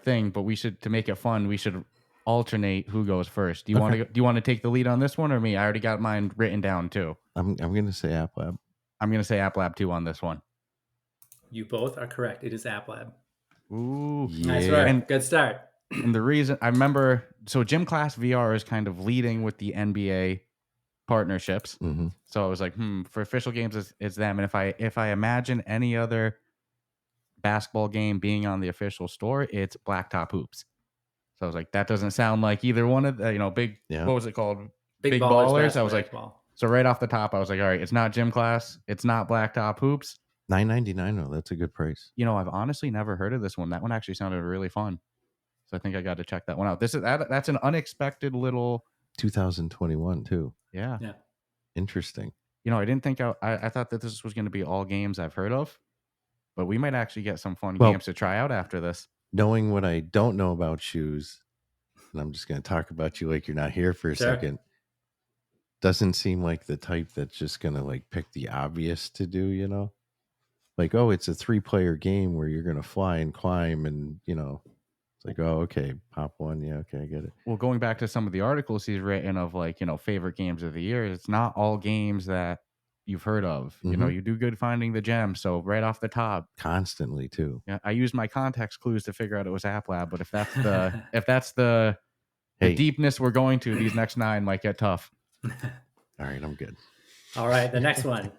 thing, but to make it fun, we should alternate who goes first. Do you want to take the lead on this one or me? I already got mine written down too. I'm going to say App Lab. I'm going to say App Lab too on this one. You both are correct. It is App Lab. Ooh, yeah. Nice work. Good start. And the reason I remember, so Gym Class VR is kind of leading with the NBA partnerships. Mm-hmm. So I was like, for official games, it's them. And if I imagine any other basketball game being on the official store, it's Blacktop Hoops. So I was like, that doesn't sound like either one of the, big, what was it called? Big Ballers. I was like, so right off the top, I was like, all right, it's not gym class. It's not Blacktop Hoops. $9.99 though. That's a good price. I've honestly never heard of this one. That one actually sounded really fun. So I think I got to check that one out. That's an unexpected little 2021 too. Yeah. Interesting. I didn't think I thought that this was going to be all games I've heard of, but we might actually get some fun games to try out after this. Knowing what I don't know about shoes, and I'm just going to talk about you like you're not here for a second, doesn't seem like the type that's just going to like pick the obvious to do, like, oh, it's a 3-player game where you're going to fly and climb and, it's like, oh, okay, pop one. Yeah, okay, I get it. Well, going back to some of the articles he's written of like, favorite games of the year, it's not all games that you've heard of. Mm-hmm. You do good finding the gems. So right off the top. Constantly too. Yeah, I used my context clues to figure out it was App Lab, but if that's the deepness we're going to, these next 9 might get tough. All right, I'm good. All right, the next one.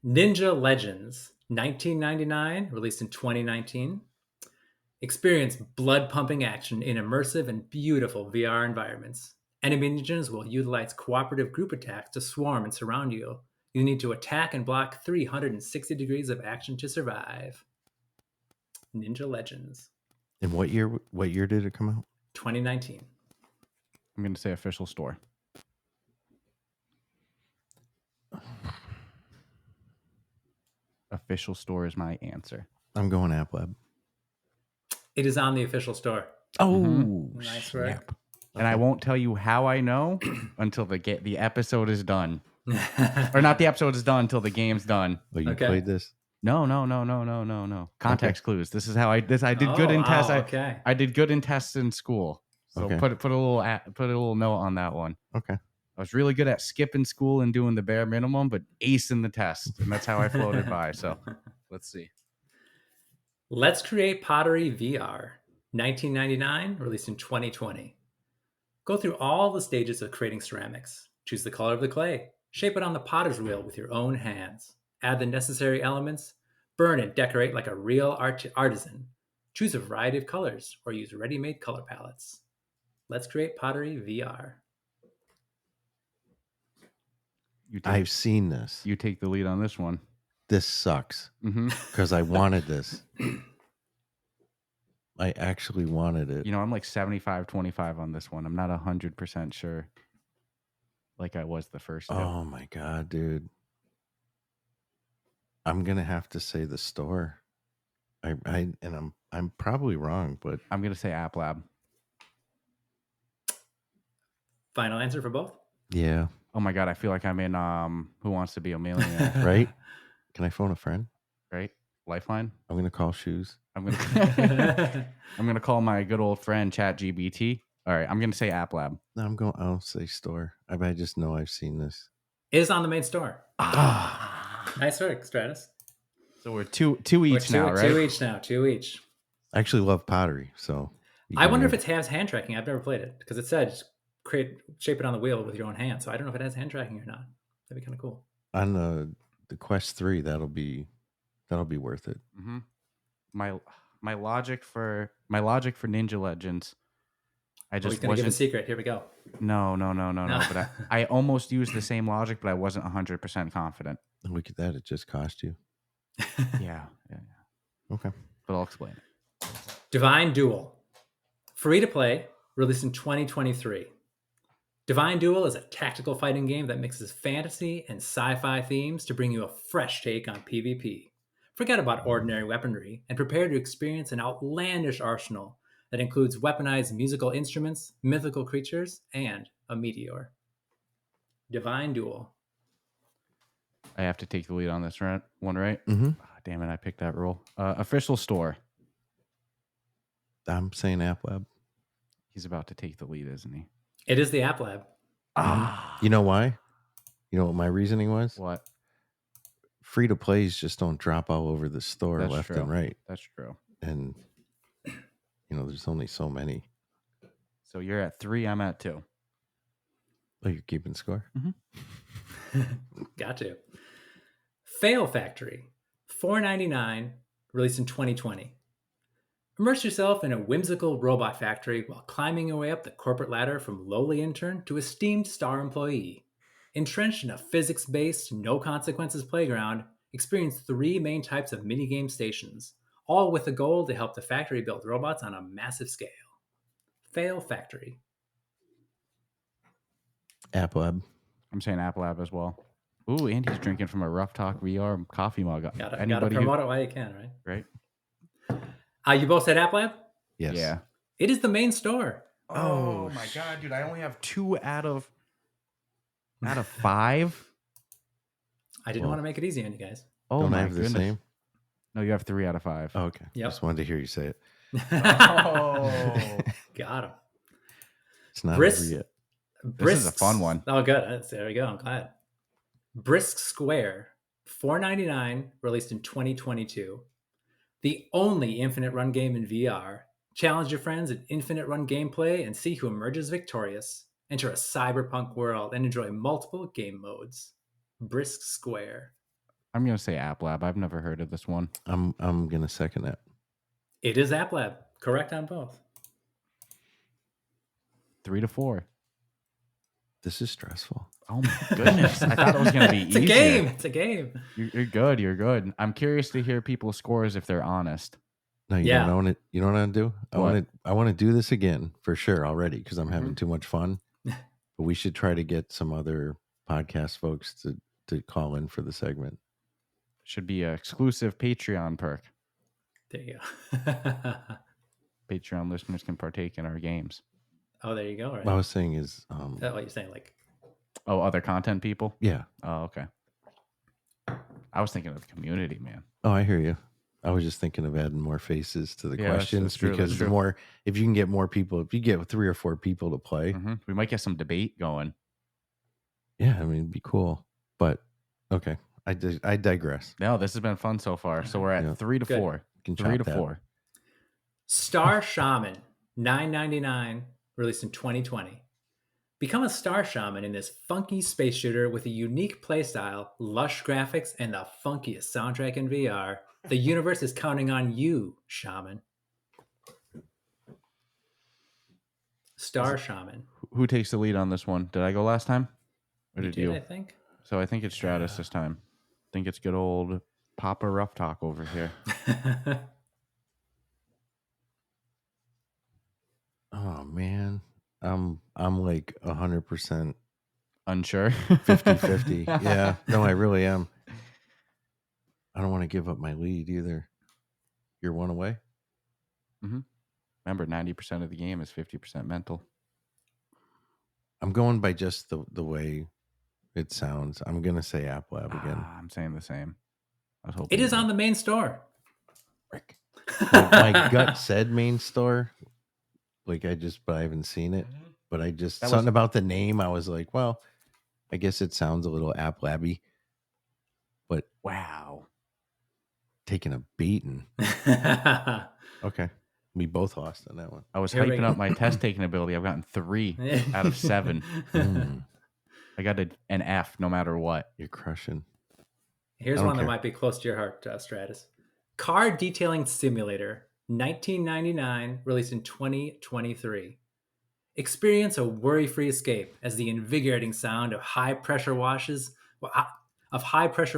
Ninja Legends, 1999, released in 2019. Experience blood-pumping action in immersive and beautiful VR environments. Enemy ninjas will utilize cooperative group attacks to swarm and surround you. You need to attack and block 360 degrees of action to survive. Ninja Legends. And what year did it come out? 2019. I'm going to say official store. Official store is my answer. I'm going App Lab. It is on the official store. Oh, nice work. Snap. And I won't tell you how I know until the episode is done. Or not the episode is done until the game's done. Oh, you played this? No. Context clues. This is how I did good in tests. I did good in tests in school. So put a little note on that one. Okay. I was really good at skipping school and doing the bare minimum, but acing the test. And that's how I floated by. So let's see. Let's Create Pottery VR, 1999, released in 2020. Go through all the stages of creating ceramics. Choose the color of the clay. Shape it on the potter's wheel with your own hands. Add the necessary elements. Burn and decorate like a real artisan. Choose a variety of colors or use ready-made color palettes. Let's Create Pottery VR. I've seen this. You take the lead on this one. This sucks because I wanted this. I actually wanted it. I'm like 75-25 on this one. I'm not 100% sure like I was the first time. Oh my God, dude. I'm going to have to say the store. I'm probably wrong, but I'm going to say App Lab. Final answer for both? Yeah. Oh my God, I feel like I'm in Who Wants to Be a Millionaire. Right? Can I phone a friend? Right? Lifeline? I'm going to call Shoes. I'm going to call my good old friend ChatGPT. All right, I'm going to say App Lab. No, I'll say store. I just know I've seen this. It is on the main store. Nice work, Stratus. So we're two each now, right? Two each. I actually love pottery, so. I wonder if it has hand tracking. I've never played it because it said shape it on the wheel with your own hand. So I don't know if it has hand tracking or not. That'd be kind of cool. On the Quest 3, that'll be worth it. Mm-hmm. My logic for Ninja Legends. He's gonna give a secret. Here we go. No. But I almost used the same logic, but I wasn't 100% confident. Look at that! It just cost you. Yeah. Okay, but I'll explain it. Divine Duel, free to play, released in 2023. Divine Duel is a tactical fighting game that mixes fantasy and sci-fi themes to bring you a fresh take on PvP. Forget about ordinary weaponry and prepare to experience an outlandish arsenal that includes weaponized musical instruments, mythical creatures, and a meteor. Divine Duel. I have to take the lead on this one, right? Mm-hmm. Oh, damn it, I picked that role. Official store. I'm saying App Lab. He's about to take the lead, isn't he? It is the App Lab. You know why? You know what my reasoning was? What? Free to plays just don't drop all over the store left true. and right. That's true. And there's only so many. So you're at 3, I'm at 2. Oh, you're keeping score? Got to. Fail Factory, $4.99, released in 2020. Immerse yourself in a whimsical robot factory while climbing your way up the corporate ladder from lowly intern to esteemed star employee. Entrenched in a physics-based, no-consequences playground, experience 3 main types of minigame stations, all with the goal to help the factory build robots on a massive scale. Fail Factory. App Lab. I'm saying App Lab as well. Ooh, Andy's drinking from a Rough Talk VR coffee mug. Gotta promote it while you can, right? Right. You both said App Lab? Yes. Yeah. It is the main store. Oh my god, dude! I only have 2 out of 5. I didn't want to make it easy on you guys. Oh Don't my I have goodness. the same? No, you have 3 out of 5. Oh, okay. Yep. Just wanted to hear you say it. Oh, Got him. It's not Brisk- over yet. this is a fun one. Oh, good. There we go. I'm glad. Brisk Square, $4.99, released in 2022. The only infinite run game in VR. Challenge your friends in infinite run gameplay and see who emerges victorious. Enter a cyberpunk world and enjoy multiple game modes. Brisk Square. I'm gonna say App Lab. I've never heard of this one. I'm gonna second that. It is App Lab. Correct on both. 3 to 4. This is stressful. Oh my goodness! I thought it was gonna be It's easier. a game. It's a game. You're good. You're good. I'm curious to hear people's scores if they're honest. No, you Yeah. don't want it. You know what I want to do? What? I want to do this again for sure already because I'm having Mhm. too much fun. But we should try to get some other podcast folks to call in for the segment. Should be an exclusive Patreon perk. There you go. Patreon listeners can partake in our games. Oh, there you go. Right. What I was saying is, Is that what you're saying? Like, Oh, other content people? yeah. Oh, okay. I was thinking of the community, man. Oh, I hear you. I was just thinking of adding more faces to the Yeah, that's questions true, because that's the true. more, if you can get more people, if you get 3 or 4 people to play, We might get some debate going. yeah, I mean, it'd be cool. But okay, I digress. No, this has been fun so far. So we're at Yeah. 3 to Good. 4. Can 3 to chop that. 4. Star Shaman, $9.99, released in 2020. Become a Star Shaman in this funky space shooter with a unique playstyle, lush graphics, and the funkiest soundtrack in VR. The universe is counting on you, Shaman. Star Shaman. Who takes the lead on this one? Did I go last time? Or You did you? I think. So I think it's Stratus this time. I think it's good old Papa Rough Talk over here. Oh man, I'm like 100% Unsure. 50-50. Yeah, no, I really am. I don't want to give up my lead either. You're one away. Remember, 90% of the game is 50% mental. I'm going by just the way it sounds. I'm gonna say App Lab again. I'm saying the same. I was hoping It is on the main store. Rick. My gut said main store. Like but I haven't seen it. But I just something about the name. I was like, well, I guess it sounds a little App Labby. But wow, taking a beating. Okay, we both lost on that one. I was hyping up my test taking ability. I've gotten 3 out of 7. I got an F no matter what. You're crushing. Here's one that might be close to your heart, Stratus. Car Detailing Simulator, $19.99, released in 2023. Experience a worry-free escape as the invigorating sound of high-pressure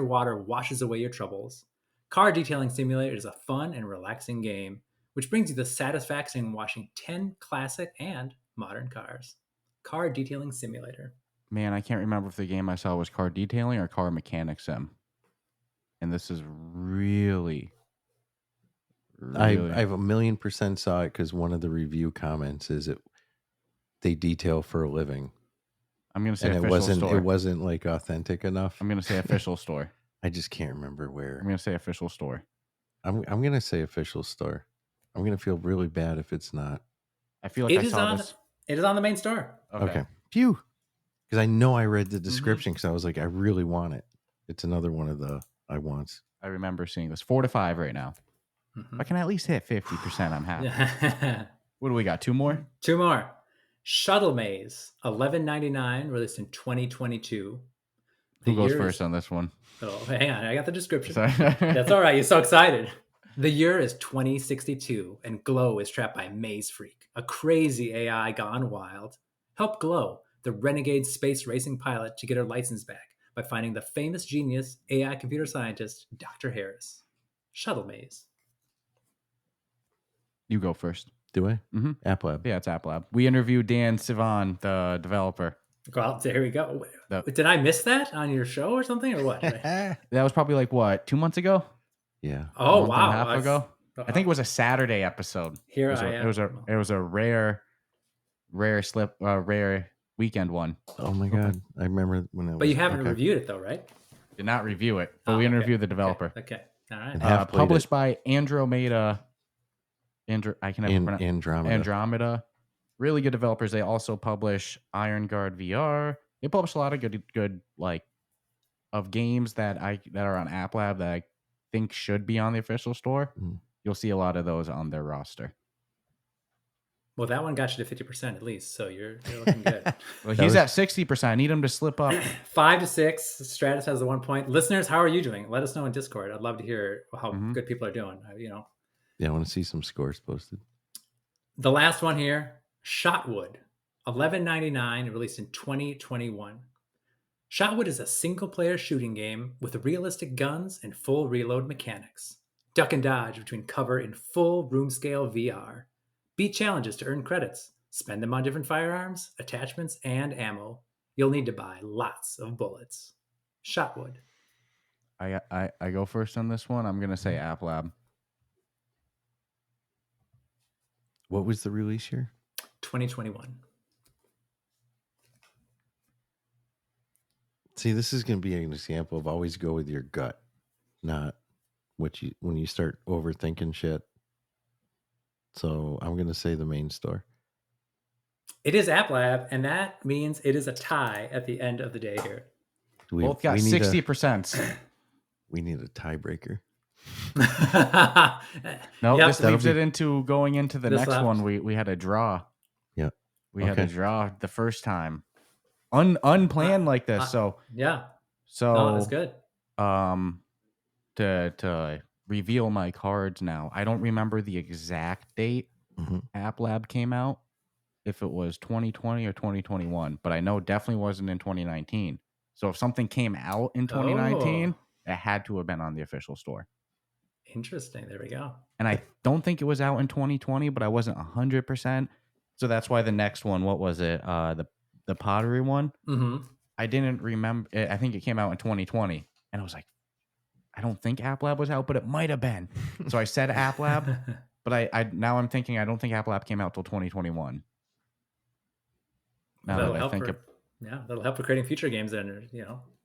water washes away your troubles. Car Detailing Simulator is a fun and relaxing game, which brings you the satisfaction in washing 10 classic and modern cars. Car Detailing Simulator. Man, I can't remember if the game I saw was Car Detailing or Car Mechanic Sim. And this is really... I've 1,000,000% saw it because one of the review comments is they detail for a living. I'm gonna say and official store. It wasn't like authentic enough. I'm gonna say official store. I just can't remember where. I'm gonna say official store. I'm gonna say official store. I'm gonna feel really bad if it's not. I feel like I saw this. It is on the main store. Okay. Phew. Because I know I read the description because I was like, I really want it. It's another one of the I wants. I remember seeing this 4 to 5 right now. If I can at least hit 50%, I'm happy. What do we got? 2 more? 2 more. Shuttle Maze, $11.99, released in 2022. Who goes first on this one? Oh, hang on. I got the description. Sorry. That's all right. You're so excited. The year is 2062, and Glow is trapped by Maze Freak, a crazy AI gone wild. Help Glow, the renegade space racing pilot, to get her license back by finding the famous genius AI computer scientist, Dr. Harris. Shuttle Maze. You go first. Do I? Mm-hmm. App Lab. Yeah, it's App Lab. We interviewed Dan Sivan, the developer. Well, there we go. Did I miss that on your show or something, or what? That was probably like, what, 2 months ago? Yeah. Oh, a month wow. and a half ago. I think it was a Saturday episode. Here it was a rare weekend one. Oh my god, I remember when it was. But you haven't reviewed it though, right? Did not review it, but we interviewed the developer. Okay. All right. Published by Andromeda. Andromeda. Andromeda. Really good developers. They also publish Iron Guard VR. They publish a lot of good like of games that are on App Lab that I think should be on the official store. You'll see a lot of those on their roster. Well, that one got you to 50% at least, so you're looking good. Well, he's at 60%. I need him to slip up. 5 to 6. Stratus has the 1 point. Listeners, how are you doing? Let us know in Discord. I'd love to hear how good people are doing. Yeah, I want to see some scores posted. The last one here, Shotwood, $11.99, released in 2021. Shotwood is a single-player shooting game with realistic guns and full reload mechanics. Duck and dodge between cover in full room-scale VR. Beat challenges to earn credits. Spend them on different firearms, attachments, and ammo. You'll need to buy lots of bullets. Shotwood. I go first on this one. I'm going to say App Lab. What was the release year? 2021. See, this is going to be an example of always go with your gut, not when you start overthinking shit. So I'm going to say the main store. It is App Lab, and that means it is a tie at the end of the day here. Both got 60%. We need a tiebreaker. No, this leaves it into going into the next one. We had a draw. Yeah. We had a draw the first time. Unplanned like this. So yeah. So that's good. To reveal my cards now. I don't remember the exact date App Lab came out, if it was 2020 or 2021, but I know definitely wasn't in 2019. So if something came out in 2019, it had to have been on the official store. Interesting. There we go. And I don't think it was out in 2020, but I wasn't 100%. So that's why the next one, what was it? The pottery one. I didn't remember. I think it came out in 2020, and I was like, I don't think App Lab was out, but it might have been. So I said App Lab, but I now I'm thinking I don't think App Lab came out till 2021. Now that'll that I help think that'll help for creating future games. Then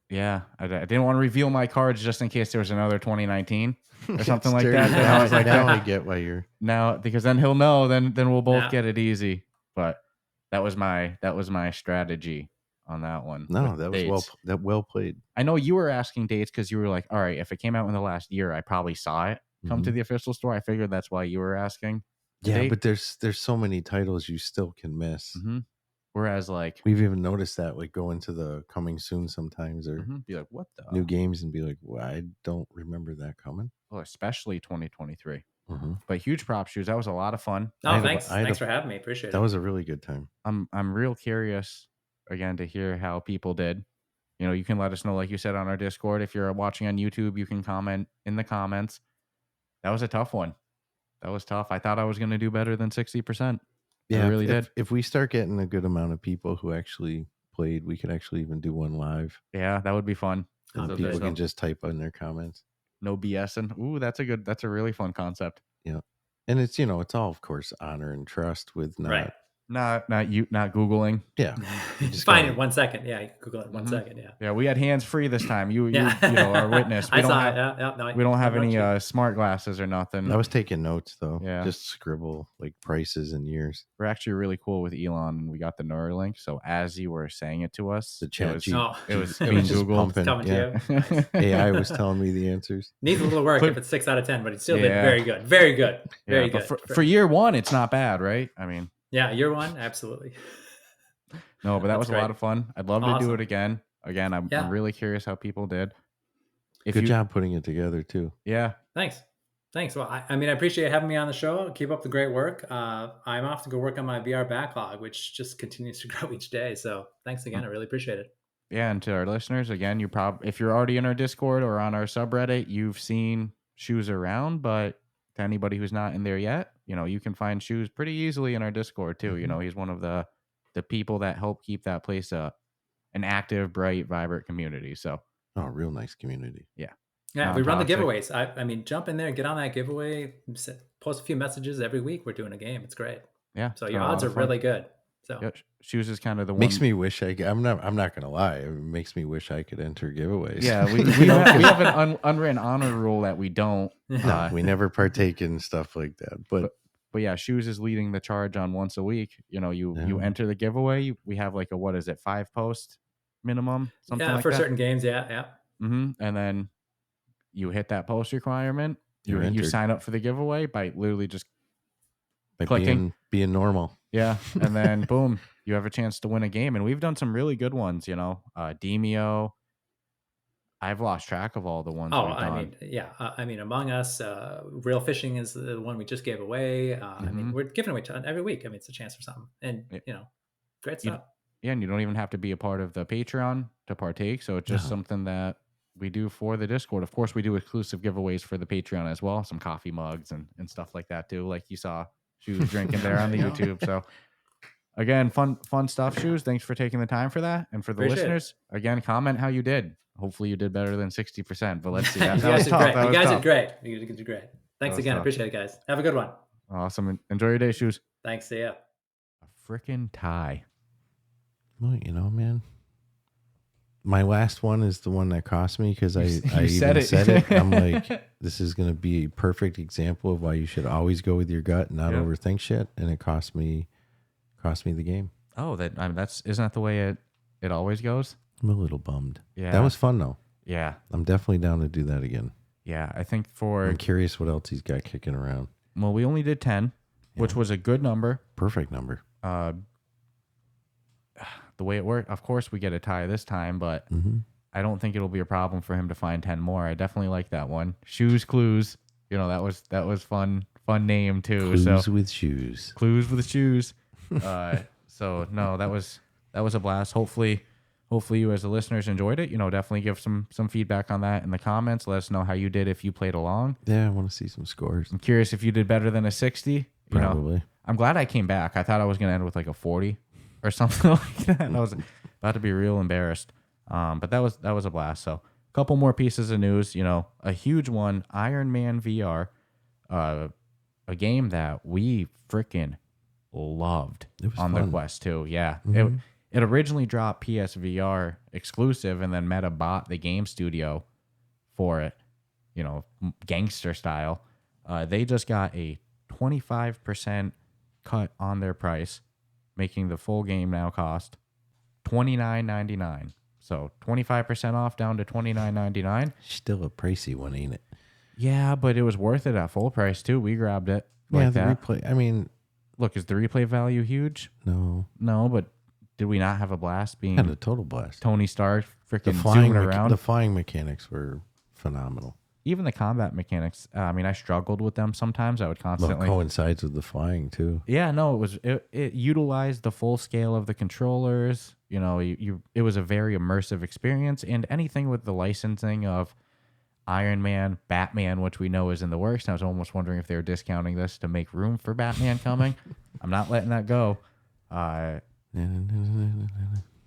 Yeah, I didn't want to reveal my cards just in case there was another 2019 or something like that. And I was like, now I get why you're now, because then he'll know. Then we'll both get it easy. But that was my strategy on that one. No, that was well played. I know you were asking dates because you were like, all right, if it came out in the last year, I probably saw it come to the official store. I figured that's why you were asking. Yeah, but there's so many titles you still can miss. Whereas, like, we've even noticed that, like, go into the coming soon sometimes, or be like, what the new games, and be like, well, I don't remember that coming. Well, especially 2023. But huge props, shoes. That was a lot of fun. Oh, thanks for having me. Appreciate it. That was a really good time. I'm real curious again to hear how people did. You can let us know, like you said, on our Discord. If you're watching on YouTube, you can comment in the comments. That was a tough one. That was tough. I thought I was going to do better than 60%. Yeah, I really did. If we start getting a good amount of people who actually played, we could actually even do one live. Yeah, that would be fun. And people can just type in their comments. No BSing. Ooh, that's a really fun concept. Yeah. And it's, it's all, of course, honor and trust with not Googling. Yeah. Just find it 1 second. Yeah, you can Google it 1 second. Yeah. Yeah, we had hands free this time. You are witness. We don't have any smart glasses or nothing. I was taking notes though. Yeah. Just scribble like prices and years. We're actually really cool with Elon, and we got the Neuralink. So as you were saying it to us, the chat it was being Googled. Yeah. AI was telling me the answers. Needs a little work if it's 6 out of 10, but it's still very good. Very good. Very good. For year one, it's not bad, right? I mean. Yeah, year one, absolutely. No, but that was a lot of fun. I'd love to do it again. Again, I'm really curious how people did. Good job putting it together too. Yeah. Thanks. Thanks. Well, I mean, I appreciate having me on the show. Keep up the great work. I'm off to go work on my VR backlog, which just continues to grow each day. So thanks again. I really appreciate it. Yeah, and to our listeners, again, if you're already in our Discord or on our subreddit, you've seen Shoes around, but to anybody who's not in there yet, you can find Shoes pretty easily in our Discord too. He's one of the people that help keep that place an active, bright, vibrant community. So, real nice community. Yeah. Yeah, we run the giveaways. I mean, jump in there, get on that giveaway, post a few messages every week. We're doing a game. It's great. Yeah. So your odds are really good. So yeah, Shoes is kind of the one. Makes me wish I'm not gonna lie. It makes me wish I could enter giveaways. Yeah, we have an unwritten honor rule that we don't. No, we never partake in stuff like that. But yeah, Shoes is leading the charge on once a week. You enter the giveaway. We have like a 5 post minimum, something like for that. certain games. Yeah. And then you hit that post requirement. You sign up for the giveaway by literally just clicking, being normal. Yeah, and then boom, you have a chance to win a game. And we've done some really good ones. Demio. I've lost track of all the ones. I mean, Among Us, Real Fishing is the one we just gave away. I mean, we're giving away every week. I mean, it's a chance for something, and great stuff. Yeah, and you don't even have to be a part of the Patreon to partake. So it's just something that we do for the Discord. Of course, we do exclusive giveaways for the Patreon as well. Some coffee mugs and stuff like that too. Like you saw Shoes drinking there on the YouTube. So again, fun stuff, Shoes. Thanks for taking the time for that. And for the listeners, again, comment how you did. Hopefully you did better than 60%, but let's see. You guys did great. You guys did great. You did great. Thanks again. Tough. Appreciate it, guys. Have a good one. Awesome. Enjoy your day, Shoes. Thanks. See ya. A freaking tie. Well, man. My last one is the one that cost me because I even said it. I'm like, this is going to be a perfect example of why you should always go with your gut and not overthink shit. And it cost me the game. Oh, isn't that the way it always goes? I'm a little bummed. Yeah, that was fun though. Yeah, I'm definitely down to do that again. Yeah, I think I'm curious what else he's got kicking around. Well, we only did 10, which was a good number. Perfect number. The way it worked, of course, we get a tie this time, but I don't think it'll be a problem for him to find 10 more. I definitely like that one. Shoes Clues, that was fun name too. Clues with shoes. Clues with shoes. So no, that was a blast. Hopefully you as the listeners enjoyed it. Definitely give some feedback on that in the comments. Let us know how you did if you played along. Yeah, I want to see some scores. I'm curious if you did better than a 60. Probably. I'm glad I came back. I thought I was going to end with like a 40 or something like that. And I was about to be real embarrassed. But that was a blast. So a couple more pieces of news. A huge one, Iron Man VR, a game that we freaking loved on the Quest 2. Yeah. It originally dropped PSVR exclusive, and then Meta bought the game studio for it, gangster style. They just got a 25% cut on their price, making the full game now cost $29.99. So 25% off down to $29.99. Still a pricey one, ain't it? Yeah, but it was worth it at full price too. We grabbed it. Yeah, the replay. I mean, look, is the replay value huge? No, but did we not have a blast being a total blast? Tony Stark freaking zooming around. The flying mechanics were phenomenal. Even the combat mechanics. I mean, I struggled with them sometimes. I would constantly. Well, it coincides with the flying too. Yeah, no, it utilized the full scale of the controllers. It was a very immersive experience, and anything with the licensing of Iron Man, Batman, which we know is in the works. And I was almost wondering if they were discounting this to make room for Batman coming. I'm not letting that go.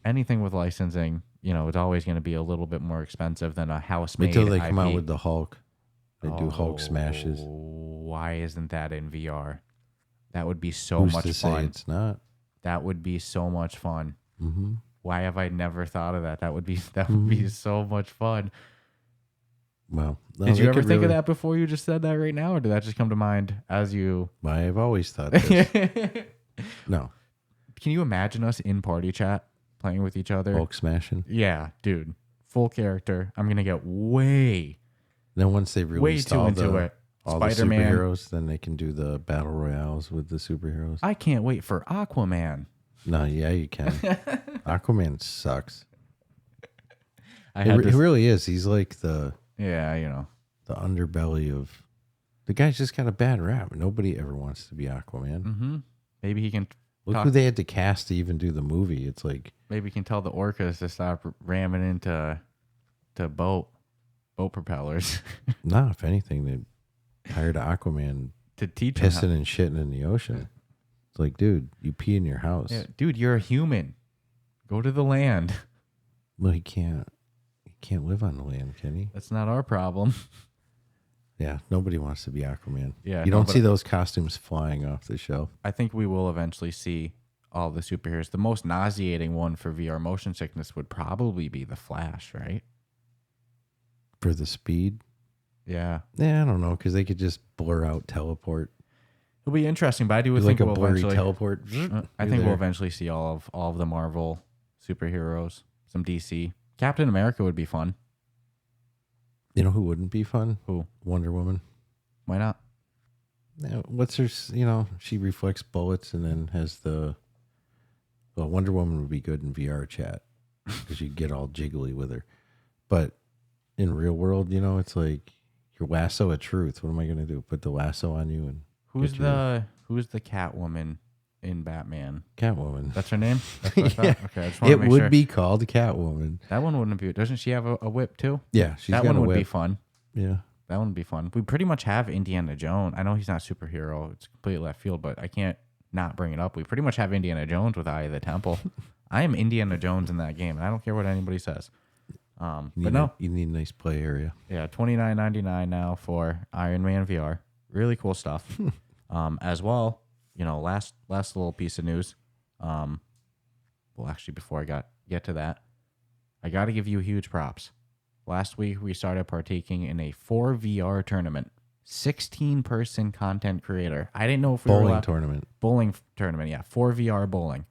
Anything with licensing, it's always going to be a little bit more expensive than a house-made until they IP. come out with the Hulk. They do Hulk smashes. Why isn't that in VR? That would be so much fun. Say it's not? That would be so much fun. Mm-hmm. Why have I never thought of that? That would be so much fun. Well, did you ever think of that before you just said that right now, or did that just come to mind as you? I've always thought this. No. Can you imagine us in party chat playing with each other? Hulk smashing? Yeah, dude. Full character. I'm going to get way Then once they've released all the Spider-Man. superheroes, then they can do the battle royales with the superheroes. I can't wait for Aquaman. No, yeah, you can. Aquaman sucks. He really is. He's like the the underbelly of The guy's just got a bad rap. Nobody ever wants to be Aquaman. Mm-hmm. Maybe he can Look who they had to cast to even do the movie. It's like maybe he can tell the orcas to stop ramming into boat propellers. nah. If anything, they hired Aquaman to teach pissing and shitting in the ocean. It's like, dude, you pee in your house. Yeah, dude, you're a human. Go to the land. Well, he can't. He can't live on the land, can he? That's not our problem. Yeah, nobody wants to be Aquaman. Yeah, you don't see those costumes flying off the shelf. I think we will eventually see all the superheroes. The most nauseating one for VR motion sickness would probably be the Flash, right? For the speed? Yeah. Yeah, I don't know, because they could just blur out teleport. It'll be interesting, but I do think like a we'll blurry eventually teleport. I think we'll eventually see all of the Marvel superheroes, some DC. Captain America would be fun. You know who wouldn't be fun? Who? Wonder Woman. Why not? Yeah, what's her? She reflects bullets and then has the. Well, Wonder Woman would be good in VR chat because you get all jiggly with her, but in real world, it's like your lasso of truth. What am I going to do? Put the lasso on you and who's the Catwoman in Batman? Catwoman. That's her name? That's what I thought? Yeah. Okay, I just want to It make would sure. be called Catwoman. That one wouldn't be. Doesn't she have a whip too? Yeah, she's that got one a would whip. be fun. Yeah, that one would be fun. We pretty much have Indiana Jones. I know he's not a superhero; it's completely left field, but I can't not bring it up. We pretty much have Indiana Jones with Eye of the Temple. I am Indiana Jones in that game, and I don't care what anybody says. But no, you need a nice play area. Yeah, $29.99 now for Iron Man VR. Really cool stuff. As well, last little piece of news. Well, actually, before I get to that, I got to give you huge props. Last week, we started partaking in a 4VR tournament. 16-person content creator. I didn't know if we were allowed... Bowling tournament, yeah. 4VR bowling.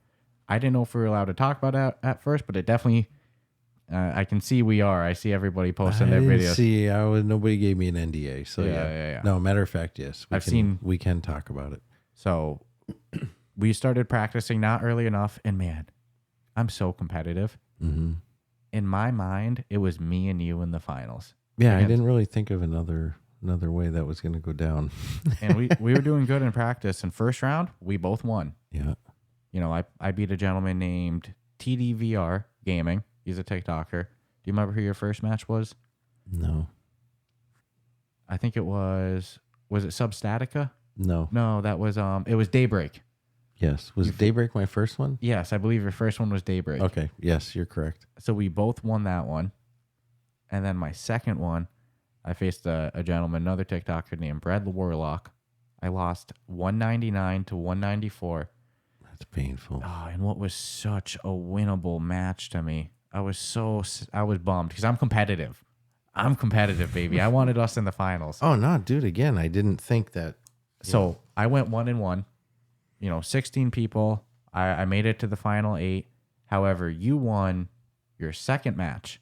I didn't know if we were allowed to talk about it at first, but it definitely... I can see we are. I see everybody posting their videos. Nobody gave me an NDA, so yeah. No, matter of fact, yes. We can talk about it. So we started practicing not early enough, and man, I'm so competitive. Mm-hmm. In my mind, it was me and you in the finals. Yeah, I didn't really think of another way that was going to go down. And we were doing good in practice. And first round, we both won. Yeah. I beat a gentleman named TDVR Gaming. He's a TikToker. Do you remember who your first match was? No. I think it was it Substatica? No. No, that was it was Daybreak. Yes. Was Daybreak my first one? Yes, I believe your first one was Daybreak. Okay. Yes, you're correct. So we both won that one. And then my second one, I faced a gentleman, another TikToker named Brad the Warlock. I lost 199 to 194. That's painful. Oh, and what was such a winnable match to me. I was bummed because I'm competitive. I'm competitive, baby. I wanted us in the finals. Oh, no, dude. Again, I didn't think that. So I went 1-1. 16 people. I made it to the final 8. However, you won your second match.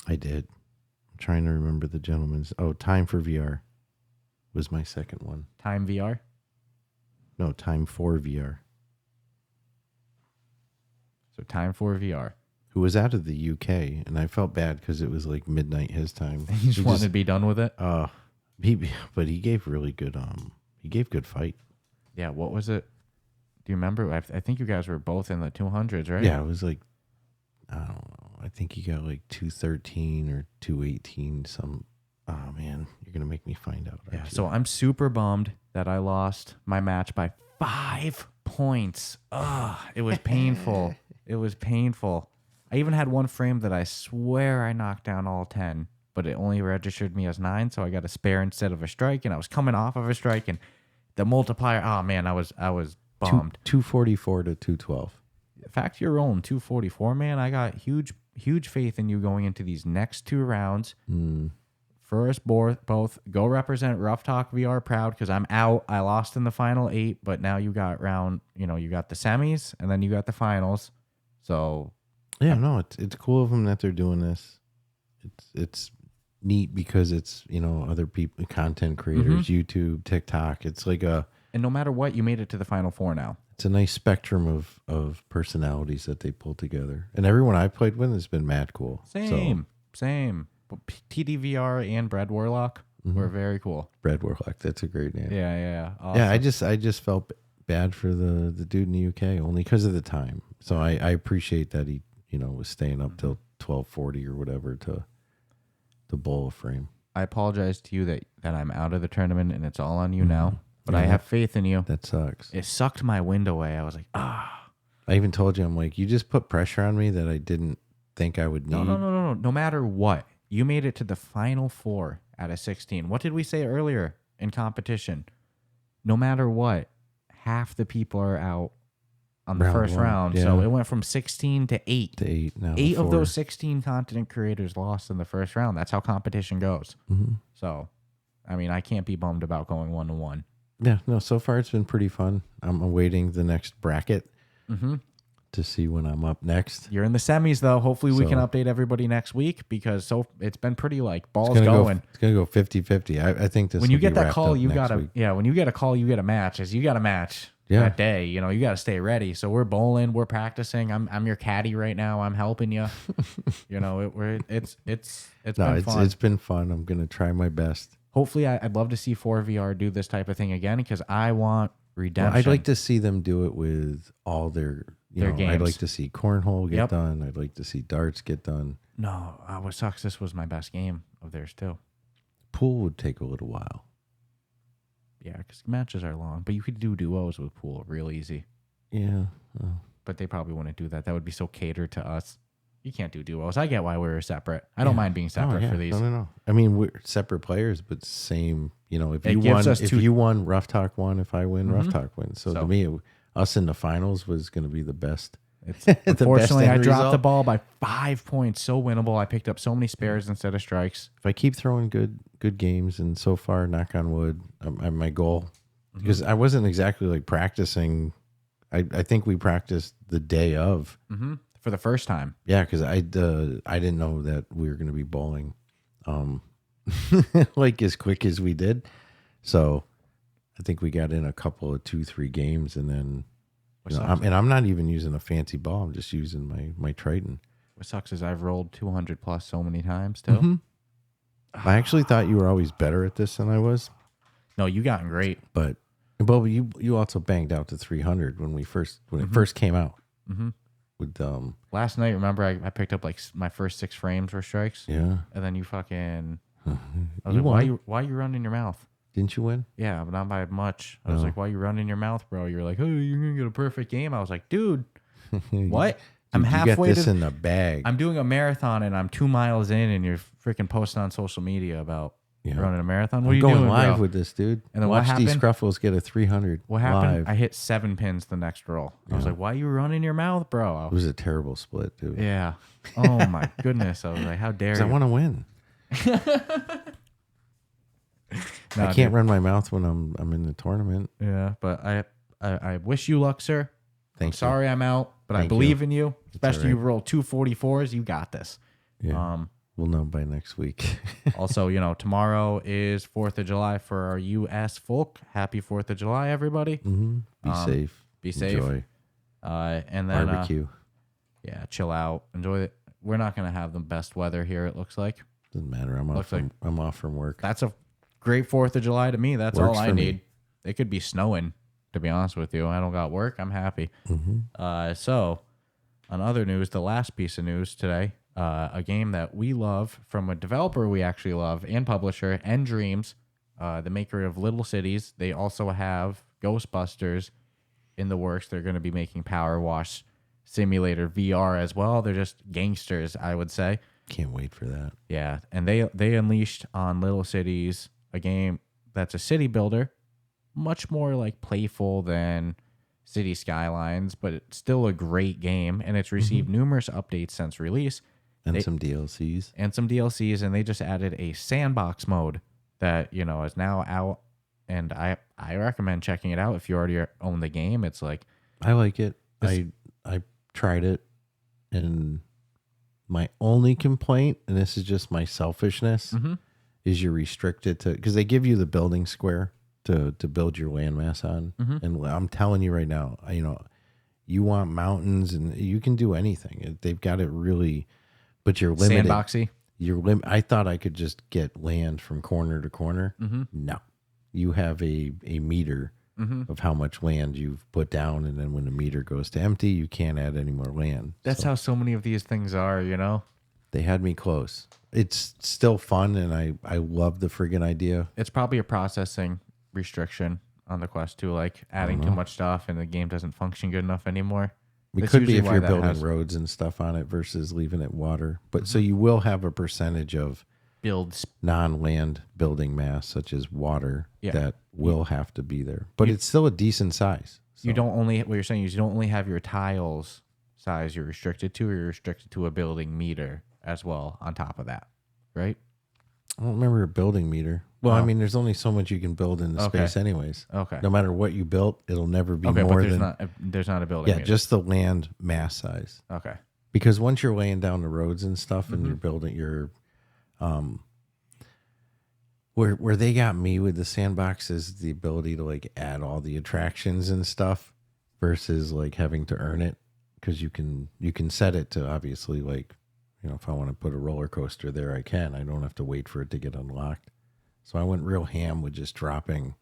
I did. I'm trying to remember the gentleman's. Oh, Time for VR was my second one. Time VR? No, Time for VR. So Time for VR. Who was out of the UK, and I felt bad because it was like midnight his time. He just wanted to be done with it. But he gave really good. He gave good fight. Yeah. What was it? Do you remember? I think you guys were both in the 200s, right? Yeah, it was like I don't know. I think he got like 213 or 218. Oh man, you're gonna make me find out. Yeah. So I'm super bummed that I lost my match by 5 points. It was painful. It was painful. I even had one frame that I swear I knocked down all 10, but it only registered me as 9, so I got a spare instead of a strike, and I was coming off of a strike, and the multiplier. Oh man, I was bummed. 244 to 212. Fact you're rolling 244, man. I got huge faith in you going into these next 2 rounds. First, both go represent Ruff Talk VR proud because I'm out. I lost in the final 8, but now you got you got the semis and then you got the finals. So yeah, no, it's cool of them that they're doing this. It's neat because it's other people, content creators, YouTube, TikTok. It's like and no matter what, you made it to the final 4 now. It's a nice spectrum of personalities that they pull together, and everyone I played with has been mad cool. Same. TDVR and Brad Warlock. were very cool. Red Warlock. That's a great name. Yeah. Awesome. Yeah, I just felt bad for the dude in the UK only because of the time. So I appreciate that he was staying up till 12:40 or whatever to bowl a frame. I apologize to you that I'm out of the tournament and it's all on you now. But I have faith in you. That sucks. It sucked my wind away. I was like, I even told you, I'm like, you just put pressure on me that I didn't think I would need. No. No matter what, you made it to the final 4 out of 16. What did we say earlier in competition? No matter what, half the people are out on the first round. Yeah. So it went from 16 to 8. To 8 now. 8 of those 16 content creators lost in the first round. That's how competition goes. Mm-hmm. So, I mean, I can't be bummed about going 1-1. Yeah, no, so far it's been pretty fun. I'm awaiting the next bracket to see when I'm up next. You're in the semis, though. Hopefully we can update everybody next week because it's been pretty like balls going. It's going to go 50-50. I think this when you get that call, you got to, when you get a call, you get a match. As you got a match that day, you got to stay ready. So we're bowling, we're practicing. I'm your caddy right now. I'm helping you. It's been fun. It's been fun. I'm going to try my best. Hopefully, I'd love to see 4VR do this type of thing again because I want redemption. Well, I'd like to see them do it with all their games. I'd like to see cornhole get done. I'd like to see darts get done. No, what sucks, this was my best game of theirs too. Pool would take a little while. Yeah, because matches are long, but you could do duos with pool real easy. Yeah. But they probably wouldn't do that. That would be so catered to us. You can't do duos. I get why we were separate. I don't mind being separate for these. No. I mean, we're separate players, but same. If you won, Rough Talk won. If I win, Rough Talk wins. So to me, us in the finals was going to be the best. Unfortunately, I dropped the ball by 5 points. So winnable. I picked up so many spares instead of strikes. If I keep throwing good games, and so far, knock on wood, my goal, because I wasn't exactly like practicing. I think we practiced the day of. For the first time. Yeah, because I didn't know that we were going to be bowling like as quick as we did. So I think we got in a couple of 2-3 games, and then I'm not even using a fancy ball. I'm just using my Triton. What sucks is I've rolled 200 plus so many times too. I actually thought you were always better at this than I was. No, you gotten great. But you also banged out to 300 when it first came out. With last night, remember I picked up like my first 6 frames were strikes. Yeah, and then you fucking. I was like, why you running your mouth? Didn't you win? Yeah, but not by much. I was like, why you running your mouth, bro? You're like, oh, you're gonna get a perfect game. I was like, dude, what? I'm halfway you got this in the bag. I'm doing a marathon and I'm 2 miles in, and you're freaking posting on social media about running a marathon. What are you doing, live bro? With this, dude? And then watch these Scruffles get a 300. What happened? Live. I hit 7 pins the next roll. I was like, why are you running your mouth, bro? It was a terrible split, dude. Yeah. Oh my goodness. I was like, how dare you? I want to win. I can't run my mouth when I'm in the tournament. Yeah, but I wish you luck, sir. Thanks. Sorry I'm out, but I believe in you. Especially you roll 2 44s. You got this. Yeah. We'll know by next week. Also, tomorrow is 4th of July for our U.S. folk. Happy 4th of July, everybody. Be safe. Be safe. Enjoy. And then barbecue. Chill out. Enjoy it. We're not going to have the best weather here, it looks like. Doesn't matter. I'm off from work. That's a great 4th of July to me. That's all I need. It could be snowing, to be honest with you. I don't got work. I'm happy. So, on other news, the last piece of news today, a game that we love from a developer we actually love and publisher, and Dreams, the maker of Little Cities. They also have Ghostbusters in the works. They're going to be making Power Wash Simulator VR as well. They're just gangsters, I would say. Can't wait for that. Yeah, and they unleashed on Little Cities a game that's a city builder, much more like playful than City Skylines, but it's still a great game, and it's received numerous updates since release. And some DLCs. And they just added a Sandbox mode that, is now out, and I recommend checking it out if you already own the game. It's like... I like it. I tried it, and my only complaint, and this is just my selfishness, is you're restricted to... Because they give you the building square to build your landmass on, and I'm telling you right now, you want mountains, and you can do anything. They've got it really... But you're limited. Sandboxy? I thought I could just get land from corner to corner. No, you have a meter of how much land you've put down, and then when the meter goes to empty, you can't add any more land. That's how so many of these things are, you know? They had me close. It's still fun, and I love the friggin' idea. It's probably a processing restriction on the Quest 2, like adding too much stuff and the game doesn't function good enough anymore. It could be if you're building roads and stuff on it versus leaving it water. But so you will have a percentage of builds non-land building mass, such as water, that will have to be there. But it's still a decent size. So. You don't only, what you're saying is you don't only have your tiles size you're restricted to, or you're restricted to a building meter as well on top of that, right? I don't remember a building meter. Well, I mean, there's only so much you can build in the space anyways. Okay. No matter what you built, it'll never be more but than... there's not a building meter. Just the land mass size. Okay. Because once you're laying down the roads and stuff and you're building your... Where they got me with the Sandbox is the ability to like add all the attractions and stuff versus like having to earn it, because you can set it to obviously like, you know, if I want to put a roller coaster there, I can. I don't have to wait for it to get unlocked. So I went real ham with just dropping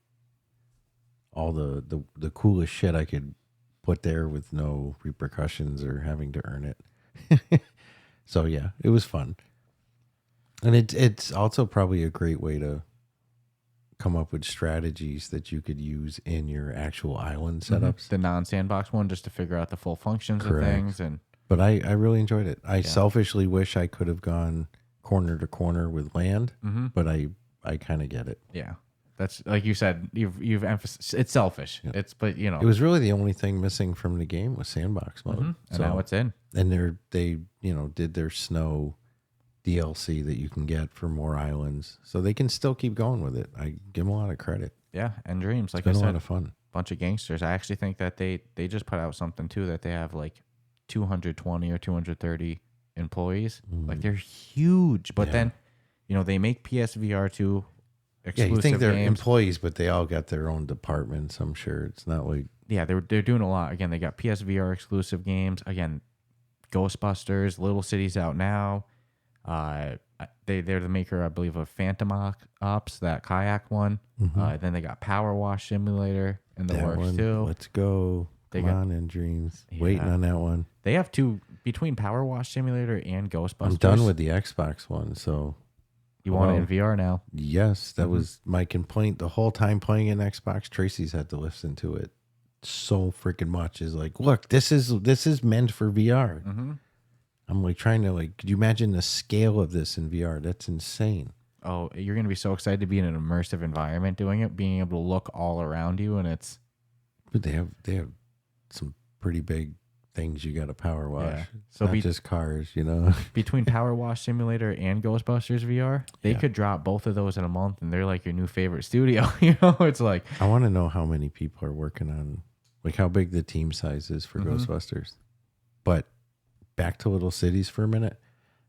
all the coolest shit I could put there with no repercussions or having to earn it. So yeah, it was fun. And it's also probably a great way to come up with strategies that you could use in your actual island setups. The non-sandbox one, just to figure out the full functions of things. But I really enjoyed it. I selfishly wish I could have gone corner to corner with land, but I kind of get it. Yeah. That's like you said, you've emphasized it's selfish. Yeah. But you know, it was really the only thing missing from the game was sandbox mode. And now it's in. And they did their snow DLC that you can get for more islands, so they can still keep going with it. I give them a lot of credit. Yeah, and Dreams, like I said, a lot of fun. Bunch of gangsters. I actually think that they just put out something too that they have like 220 or 230 employees. Like they're huge, but then they make PSVR 2 exclusive you think they're games. Employees, but they all got their own departments. I'm sure it's not like they're doing a lot. Again, they got PSVR exclusive games. Again, Ghostbusters, Little Cities out now. They're the maker, I believe, of Phantom Ops, that kayak one. Then they got Power Wash Simulator in the works too. Let's go. Come on in Dreams. Waiting on that one. They have two between Power Wash Simulator and Ghostbusters. I'm done with the Xbox one, so you want it in VR now? Yes, that was my complaint the whole time playing in Xbox. Tracy's had to listen to it so freaking much. Is like, look, this is meant for VR. I'm like trying to could you imagine the scale of this in VR? That's insane. Oh, you're going to be so excited to be in an immersive environment doing it, being able to look all around you, and it's... But they have some pretty big things you got to power wash. Yeah. So not just cars, Between Power Wash Simulator and Ghostbusters VR, they could drop both of those in a month, and they're like your new favorite studio. It's like... I want to know how many people are working on... Like how big the team size is for Ghostbusters. But... Back to Little Cities for a minute.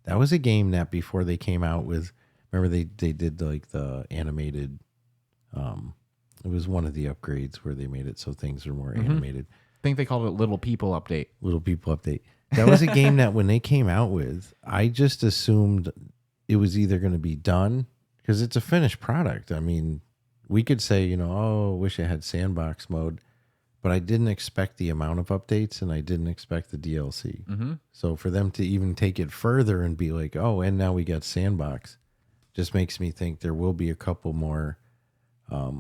That was a game that before they came out with, remember they did like the animated, it was one of the upgrades where they made it so things are more animated. I think they called it Little People Update. Little People Update. That was a game that when they came out with, I just assumed it was either going to be done because it's a finished product. I mean, we could say, wish it had sandbox mode. But I didn't expect the amount of updates, and I didn't expect the DLC. So for them to even take it further and be like, oh, and now we got Sandbox, just makes me think there will be a couple more. I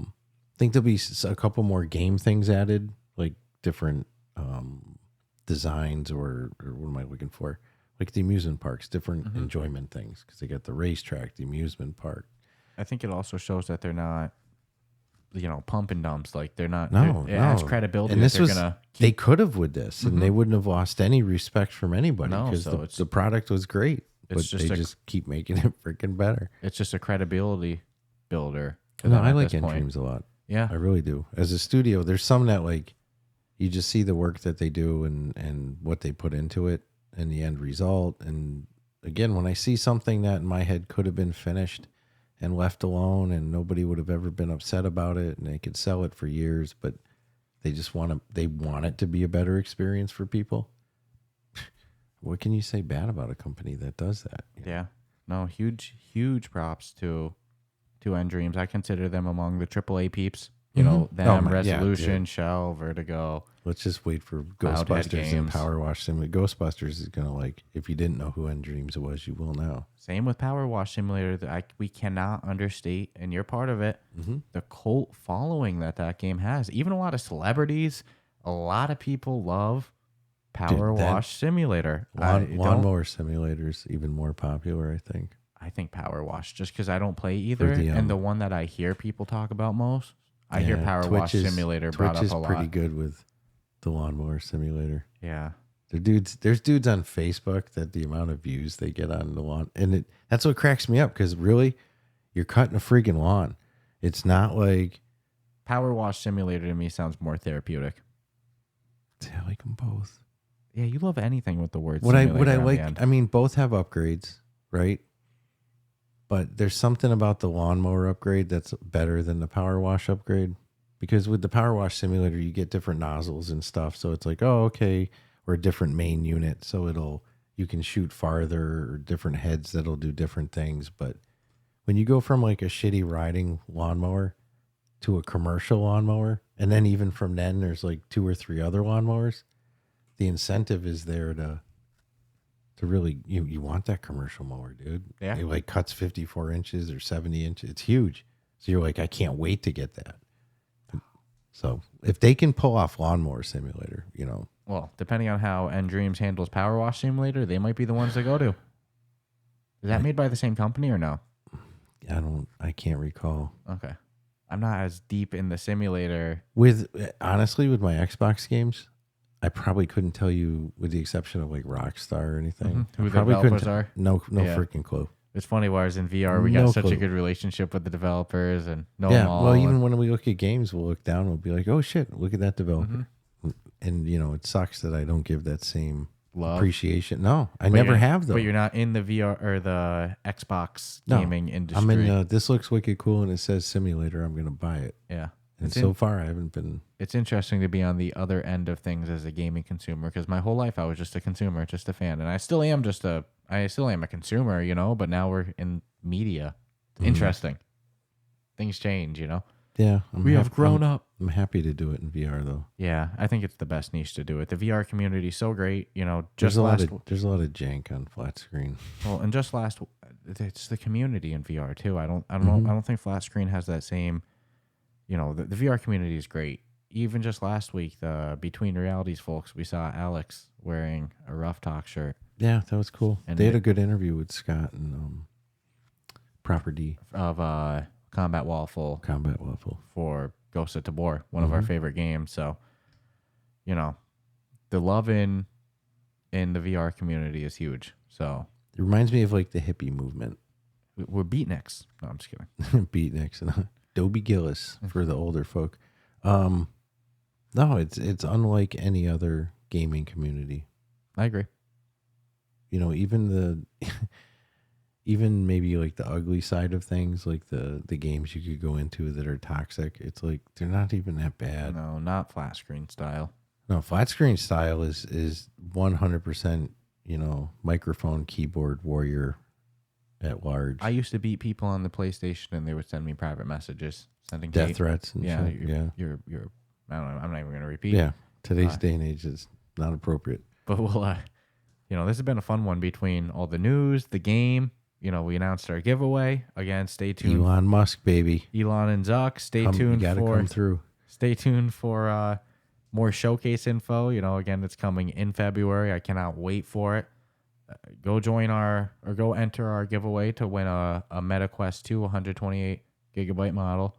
think there'll be a couple more game things added, like different designs or what am I looking for? Like the amusement parks, different enjoyment things, because they got the racetrack, the amusement park. I think it also shows that they're not... pump and dumps. Like they're not. It adds credibility. And they could have with this, and they wouldn't have lost any respect from anybody because the product was great. But they just keep making it freaking better. It's just a credibility builder. No, I like Dreams a lot. Yeah, I really do. As a studio, there's some that you just see the work that they do and what they put into it and the end result. And again, when I see something that in my head could have been finished and left alone and nobody would have ever been upset about it and they could sell it for years, but they just want it to be a better experience for people. What can you say bad about a company that does that? Yeah. No, huge props to End Dreams. I consider them among the AAA peeps. You know, them, Resolution, Shell, Vertigo. Let's just wait for Ghostbusters and Power Wash Simulator. Ghostbusters is going to, like, if you didn't know who End Dreams was, you will now. Same with Power Wash Simulator. We cannot understate, and you're part of it, the cult following that game has. Even a lot of celebrities, a lot of people love Power Wash Simulator. Lawnmower Simulator's even more popular, I think. I think Power Wash, just because I don't play either. And the one that I hear people talk about most, I hear Power Wash Simulator brought up a lot. Twitch is pretty good with the Lawnmower Simulator. Yeah. There's dudes on Facebook that the amount of views they get on the lawn. And that's what cracks me up, because really, you're cutting a freaking lawn. It's not like... Power Wash Simulator to me sounds more therapeutic. I like them both. Yeah, you love anything with the word simulator. What I like, I mean, both have upgrades, right? But there's something about the lawnmower upgrade that's better than the Power Wash upgrade. Because with the Power Wash Simulator, you get different nozzles and stuff. So it's like, oh, okay, or a different main unit. So you can shoot farther, or different heads that'll do different things. But when you go from like a shitty riding lawnmower to a commercial lawnmower, and then even from then there's like 2 or 3 other lawnmowers, the incentive is there to really, you want that commercial mower, dude. Yeah. It like cuts 54 inches or 70 inches. It's huge. So you're like, I can't wait to get that. So if they can pull off Lawnmower Simulator, you know. Well, depending on how End Dreams handles Power Wash Simulator, they might be the ones to go to. Is that made by the same company or no? I can't recall. Okay. I'm not as deep in the simulator. Honestly, with my Xbox games, I probably couldn't tell you, with the exception of like Rockstar or anything. Who the developers are? No freaking clue. It's funny, whereas in VR, we got such a good relationship with the developers and know them all. Well, even when we look at games, we'll look down and we'll be like, oh shit, look at that developer. And, you know, it sucks that I don't give that same appreciation. No, I never have, though. But you're not in the VR or the Xbox gaming industry. I'm in, this looks wicked cool and it says simulator. I'm going to buy it. Yeah. And so far, I haven't been. It's interesting to be on the other end of things as a gaming consumer, because my whole life I was just a consumer, just a fan, and I still am a consumer, you know. But now we're in media. Interesting. Things change, you know. Yeah, we have grown up. I'm happy to do it in VR, though. Yeah, I think it's the best niche to do it. The VR community is so great, you know. There's a lot of jank on flat screen. Well, and it's the community in VR too. I don't think flat screen has that same. You know, the VR community is great. Even just last week, the Between Realities folks, we saw Alex wearing a Ruff Talk shirt. Yeah, that was cool. And they had a good interview with Scott and Proper D of Combat Waffle for Ghost of Tabor, one of our favorite games. So, you know, the love in the VR community is huge. So it reminds me of like the hippie movement. We're beatniks. No, I'm just kidding. Beatniks and Dobie Gillis for the older folk. No, it's unlike any other gaming community. I agree. You know, even maybe like the ugly side of things, like the games you could go into that are toxic. It's like they're not even that bad. No, not flat screen style. No, flat screen style is 100%. You know, microphone keyboard warrior at large. I used to beat people on the PlayStation, and they would send me private messages, sending death threats and shit. You're. I don't know. I'm not even going to repeat. Yeah, today's day and age is not appropriate. But we'll, you know, this has been a fun one between all the news, the game. You know, we announced our giveaway again. Stay tuned. Elon Musk, baby. Elon and Zuck. Stay tuned. You gotta come through. Stay tuned for more showcase info. You know, again, it's coming in February. I cannot wait for it. Go enter our giveaway to win a MetaQuest 2 128 gigabyte model.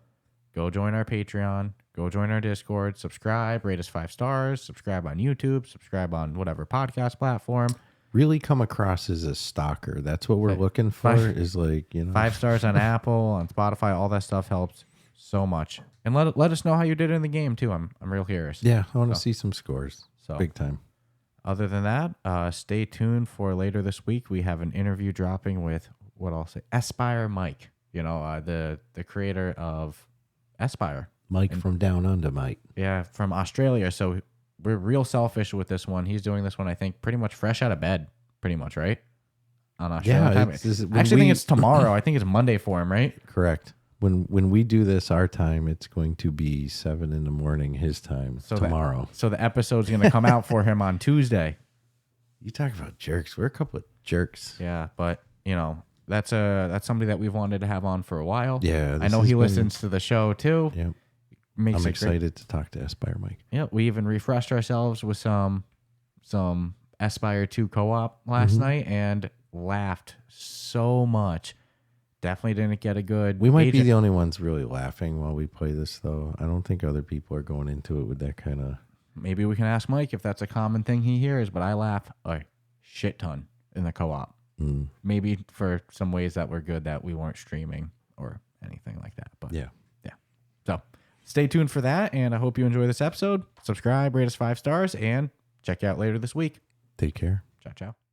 Go join our Patreon. Go join our Discord. Subscribe. Rate us 5 stars. Subscribe on YouTube. Subscribe on whatever podcast platform. Really come across as a stalker. That's what we're looking for. Is like, you know, 5 stars on Apple, on Spotify. All that stuff helps so much. And let us know how you did in the game too. I'm real curious. Yeah, I want to see some scores. Big time. Other than that, stay tuned for later this week. We have an interview dropping with what I'll say, Aspire Mike. You know, the creator of Aspire. Mike from Down Under, Mike. Yeah, from Australia. So we're real selfish with this one. He's doing this one, I think, pretty much fresh out of bed. Pretty much, right? on Australian time. I actually think it's tomorrow. I think it's Monday for him, right? Correct. When we do this our time, it's going to be 7 a.m. his time tomorrow. So the episode's going to come out for him on Tuesday. You talk about jerks. We're a couple of jerks. Yeah, but that's somebody that we've wanted to have on for a while. Yeah, I know he listens to the show too. Yeah, I'm excited to talk to Aspire Mike. Yeah, we even refreshed ourselves with some Aspire 2 co-op last night and laughed so much. Definitely didn't get a good. We might be the only ones really laughing while we play this, though. I don't think other people are going into it with that kind of. Maybe we can ask Mike if that's a common thing he hears, but I laugh a shit ton in the co-op. Maybe for some ways that were good that we weren't streaming or anything like that. But yeah. So stay tuned for that, and I hope you enjoy this episode. Subscribe, rate us 5 stars, and check you out later this week. Take care. Ciao, ciao.